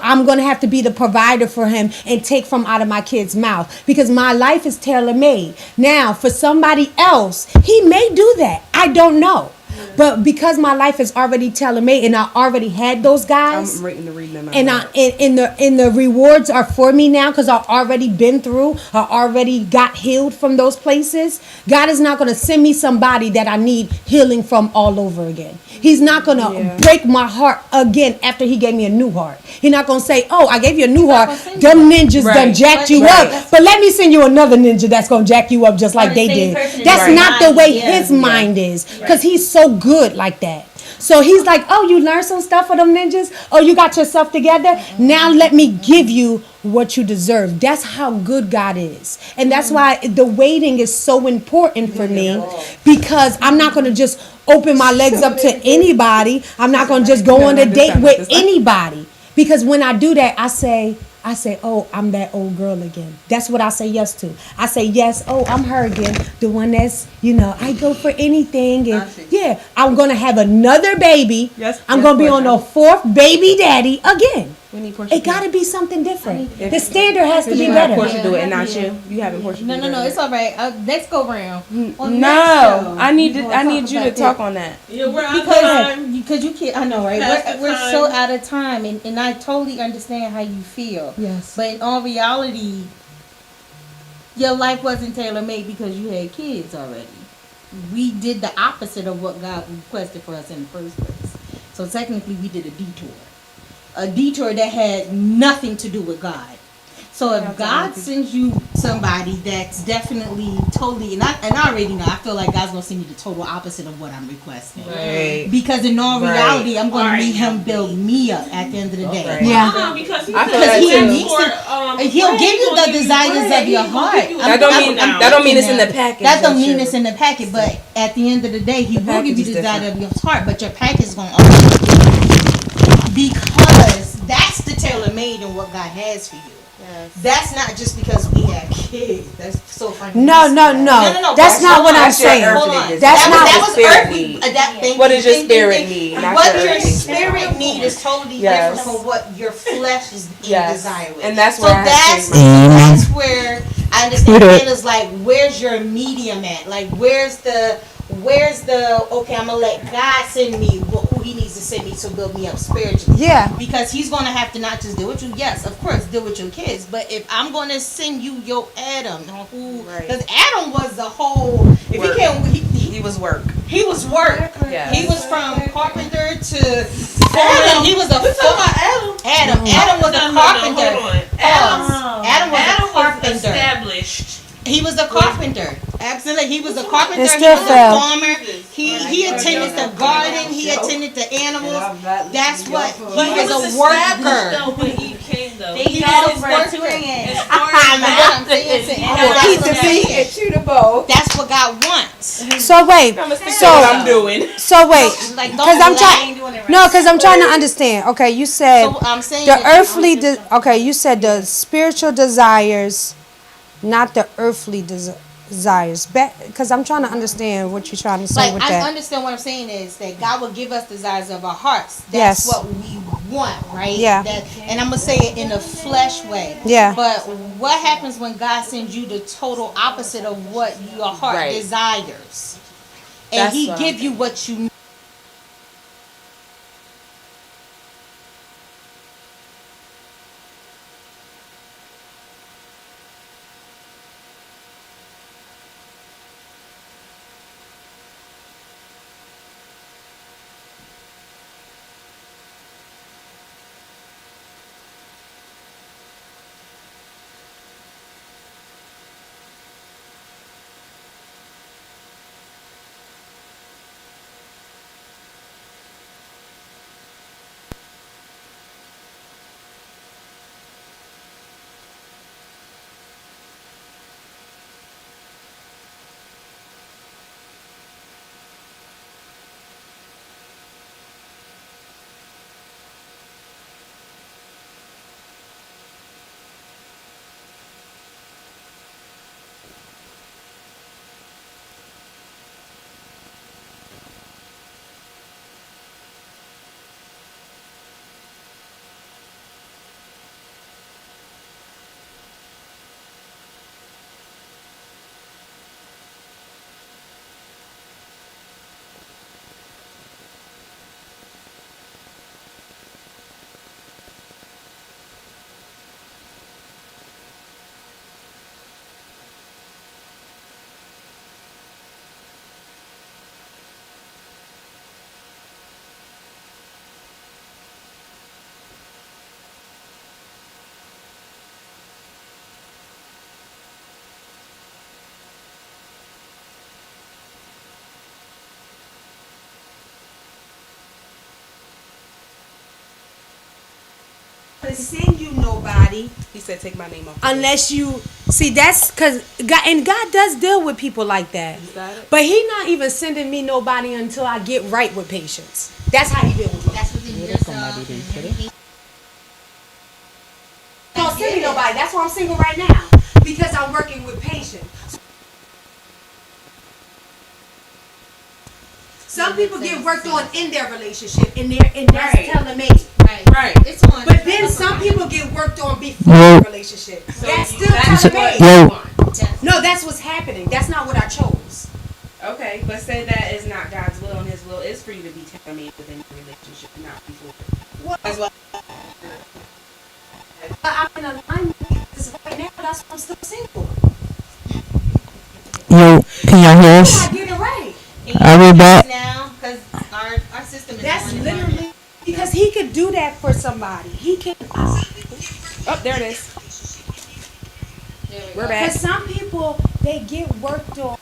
I'm gonna have to be the provider for him and take from out of my kid's mouth because my life is tailor made. Now, for somebody else, he may do that. I don't know. But because my life is already tailor made and I already had those guys. I'm waiting to read them out. And the rewards are for me now because I've already been through. I already got healed from those places. God is not going to send me somebody that I need healing from all over again. He's not going to break my heart again after He gave me a new heart. He's not going to say, "Oh, I gave you a new heart. Them ninjas done jacked you up, but let me send you another ninja that's going to jack you up just like they did." That's not the way His mind is because He's so good like that. So he's like, oh, you learned some stuff for them ninjas? Oh, you got yourself together? Now let me give you what you deserve. That's how good God is. And that's why the waiting is so important for me, because I'm not going to just open my legs up to anybody. I'm not going to just go on a date with anybody. Because when I do that, I say, oh, I'm that old girl again. That's what I say yes to. I say yes, oh, I'm her again. The one that's, I go for anything. And yeah, I'm going to have another baby. Yes, I'm yes, going to be on Portia. the fourth baby daddy again. We need Portia. It got to be something different. The standard has to be You better. have Portia do it, and not you. You haven't Portia. No, do no, it. no. It's all right. Let's go round. On No, I need You to. wanna I need talk you to about talk it? on that. Yeah, we're out of time. Because you can't. I know, right? Past the We're time. so out of time, and I totally understand how you feel. Yes. But in all reality, your life wasn't tailor made because you had kids already. We did the opposite of what God requested for us in the first place. So technically, we did a detour that had nothing to do with God. So if God sends you somebody that's definitely totally, and I already know, I feel like God's gonna send me the total opposite of what I'm requesting. Right. Because in all Right. reality, I'm gonna Right. need Him build me up at the end of the day. Okay. Yeah. Because he I feel said that he too. needs to- He'll give you the desires of your heart. That don't mean. That don't mean it's in the package. That don't that's mean true. it's in the packet, but at the end of the day, He will give package you is the desire different. of your heart. But your package is gonna always be different. Because that's the tailor made in what God has for you. That's not just because we have kids. That's so funny. No. That's not what I'm That's your saying. earthly Hold on. desire. That's not- that was Spirit earthly. need. Thank What you, is your ding, spirit ding, ding. need, not What your your earthly spirit need is totally Yes. different from what your flesh is in Yes. desire with. And that's so where I have to that's change my- that's where I understand. Hannah's like, where's your medium at? Like, where's the okay? I'm gonna let God send me who He needs to send me to build me up spiritually. Yeah. Because He's gonna have to not just deal with you. Yes, of course, deal with your kids. But if I'm gonna send you your Adam, who because Adam was the whole. If Work. he can't, He was work. he was work. Yes. He was from carpenter to foreman. He was a Adam. Adam was a carpenter. Hold on. Adam was Adam a was carpenter. established. He was a carpenter. Absolutely. He was a carpenter. It He still was fell. a farmer. He attended the garden. He attended the animals. That's what he was a worker. Though, when he came though. He had was his a work. worker. As I'm far as I'm saying. That's what I'm saying. Chew the bowl. That's what God wants. So wait. I'm gonna stick to So what I'm doing. so wait. Like, Because don't I'm trying. lie. No, because I'm trying to understand. Okay, you said So I'm saying the that- earthly. Okay, you said the spiritual desires, not the earthly desires. Because I'm trying to understand what you're trying to say Like, with I that. understand what I'm saying is that God will give us desires of our hearts. Yes. That's what we want, right? Yeah. And I'm gonna say it in a flesh way. Yeah. But what happens when God sends you the total opposite of what your heart Right. desires, and That's He what give I'm you what you need? gonna send you nobody He said take my name off. unless you see. That's because God, and God does deal with people like that. got it. But He not even sending me nobody until I get right with patience. That's how He deal with me. That's within yourself. And everything. Don't send me nobody. That's why I'm single right now, because I'm working with patience. Some people get worked on in their relationship, and that's Right. tailor-made. Right. It's on. But then some people get worked on before the relationship. That's still That's what tailor-made. you want. No, that's what's happening. That's not what I chose. Okay, but say that is not God's will, and His will is for you to be tailor-made within your relationship, not before. That's what. I'm in alignment because right now that's why I'm still single. Yo, can y'all hear us? I get it right. Are we back? Now, because our system is That's on and literally because He could do that for somebody. He can. Oh, there it is. We're back. Because some people they get worked on.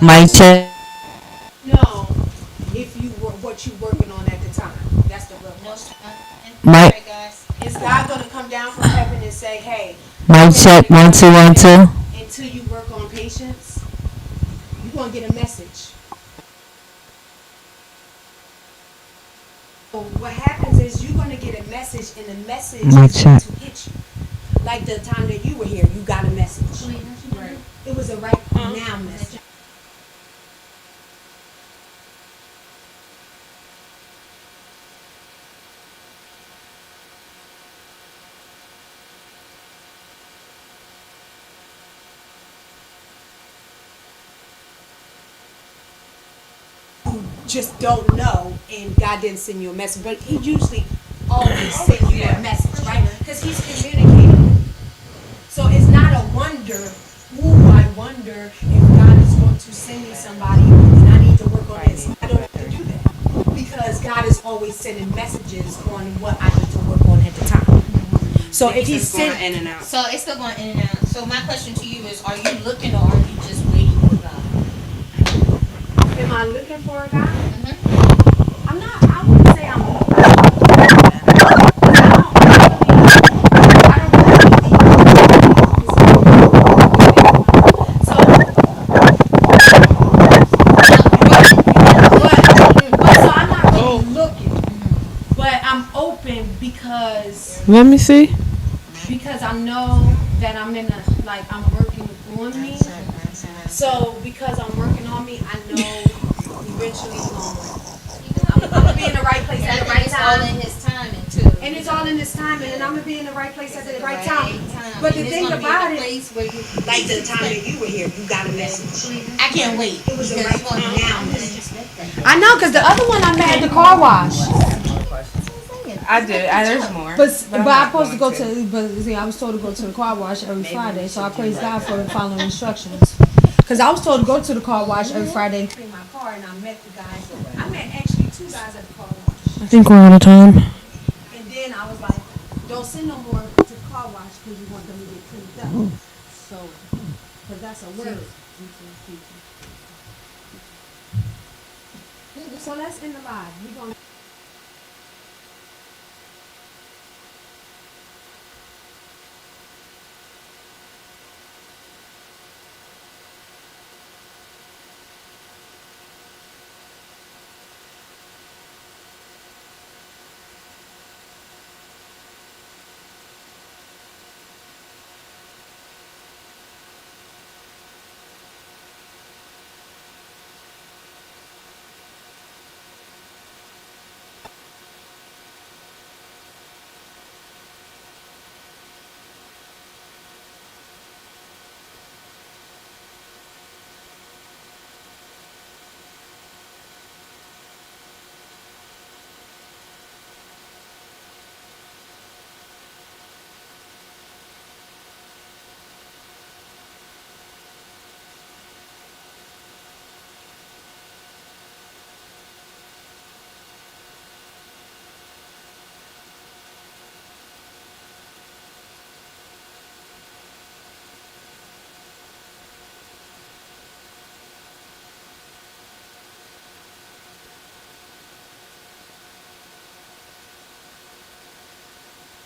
Mic check. No, if you were what you working on at the time. That's the real question. Mic. Alright, guys. Is God gonna come down from heaven and say, "Hey, Mic check. 1 2 1 2. until you work on patience, you're gonna get a message." So what happens is you're gonna get a message, and the message Mic is going check. to hit you. Like the time that you were here, you got a message. Right. It was a right now message. Just don't know, and God didn't send you a message, but He usually always sends you a message, right? Because He's communicating. So it's not a wonder. Ooh, I wonder if God is going to send me somebody, and I need to work on this. I don't have to do that because God is always sending messages on what I need to work on at the time. So if He's It's going sent, in and out. So it's still going in and out. So my question to you is, are you looking or are you just waiting for God? am I looking for a God? Mm-hmm. I'm not. I wouldn't say I'm. Let me see. Because I know that I'm in a, like, I'm working on me. So because I'm working on me, I know eventually I'm gonna be in the right place And I at the think right it's all time. in His timing too. And it's all in this timing, and I'm gonna be in the right place at the right time. But the thing about it, Like the time that you were here, you got a message. I can't wait. It was the right time now. I know, cause the other one I met at the car wash. I did. There's more. But I'm I'm not supposed to going go to. But see, I was told to go to the car wash every Friday, so I praise God for following instructions. Cause I was told to go to the car wash every Friday. In my car, and I met the guys. I met actually 2 guys at the car wash. I think we're out of time. And then I was like, don't send no more to the car wash because you want them to get cleaned up. So, because that's a word. So let's end the live. We gonna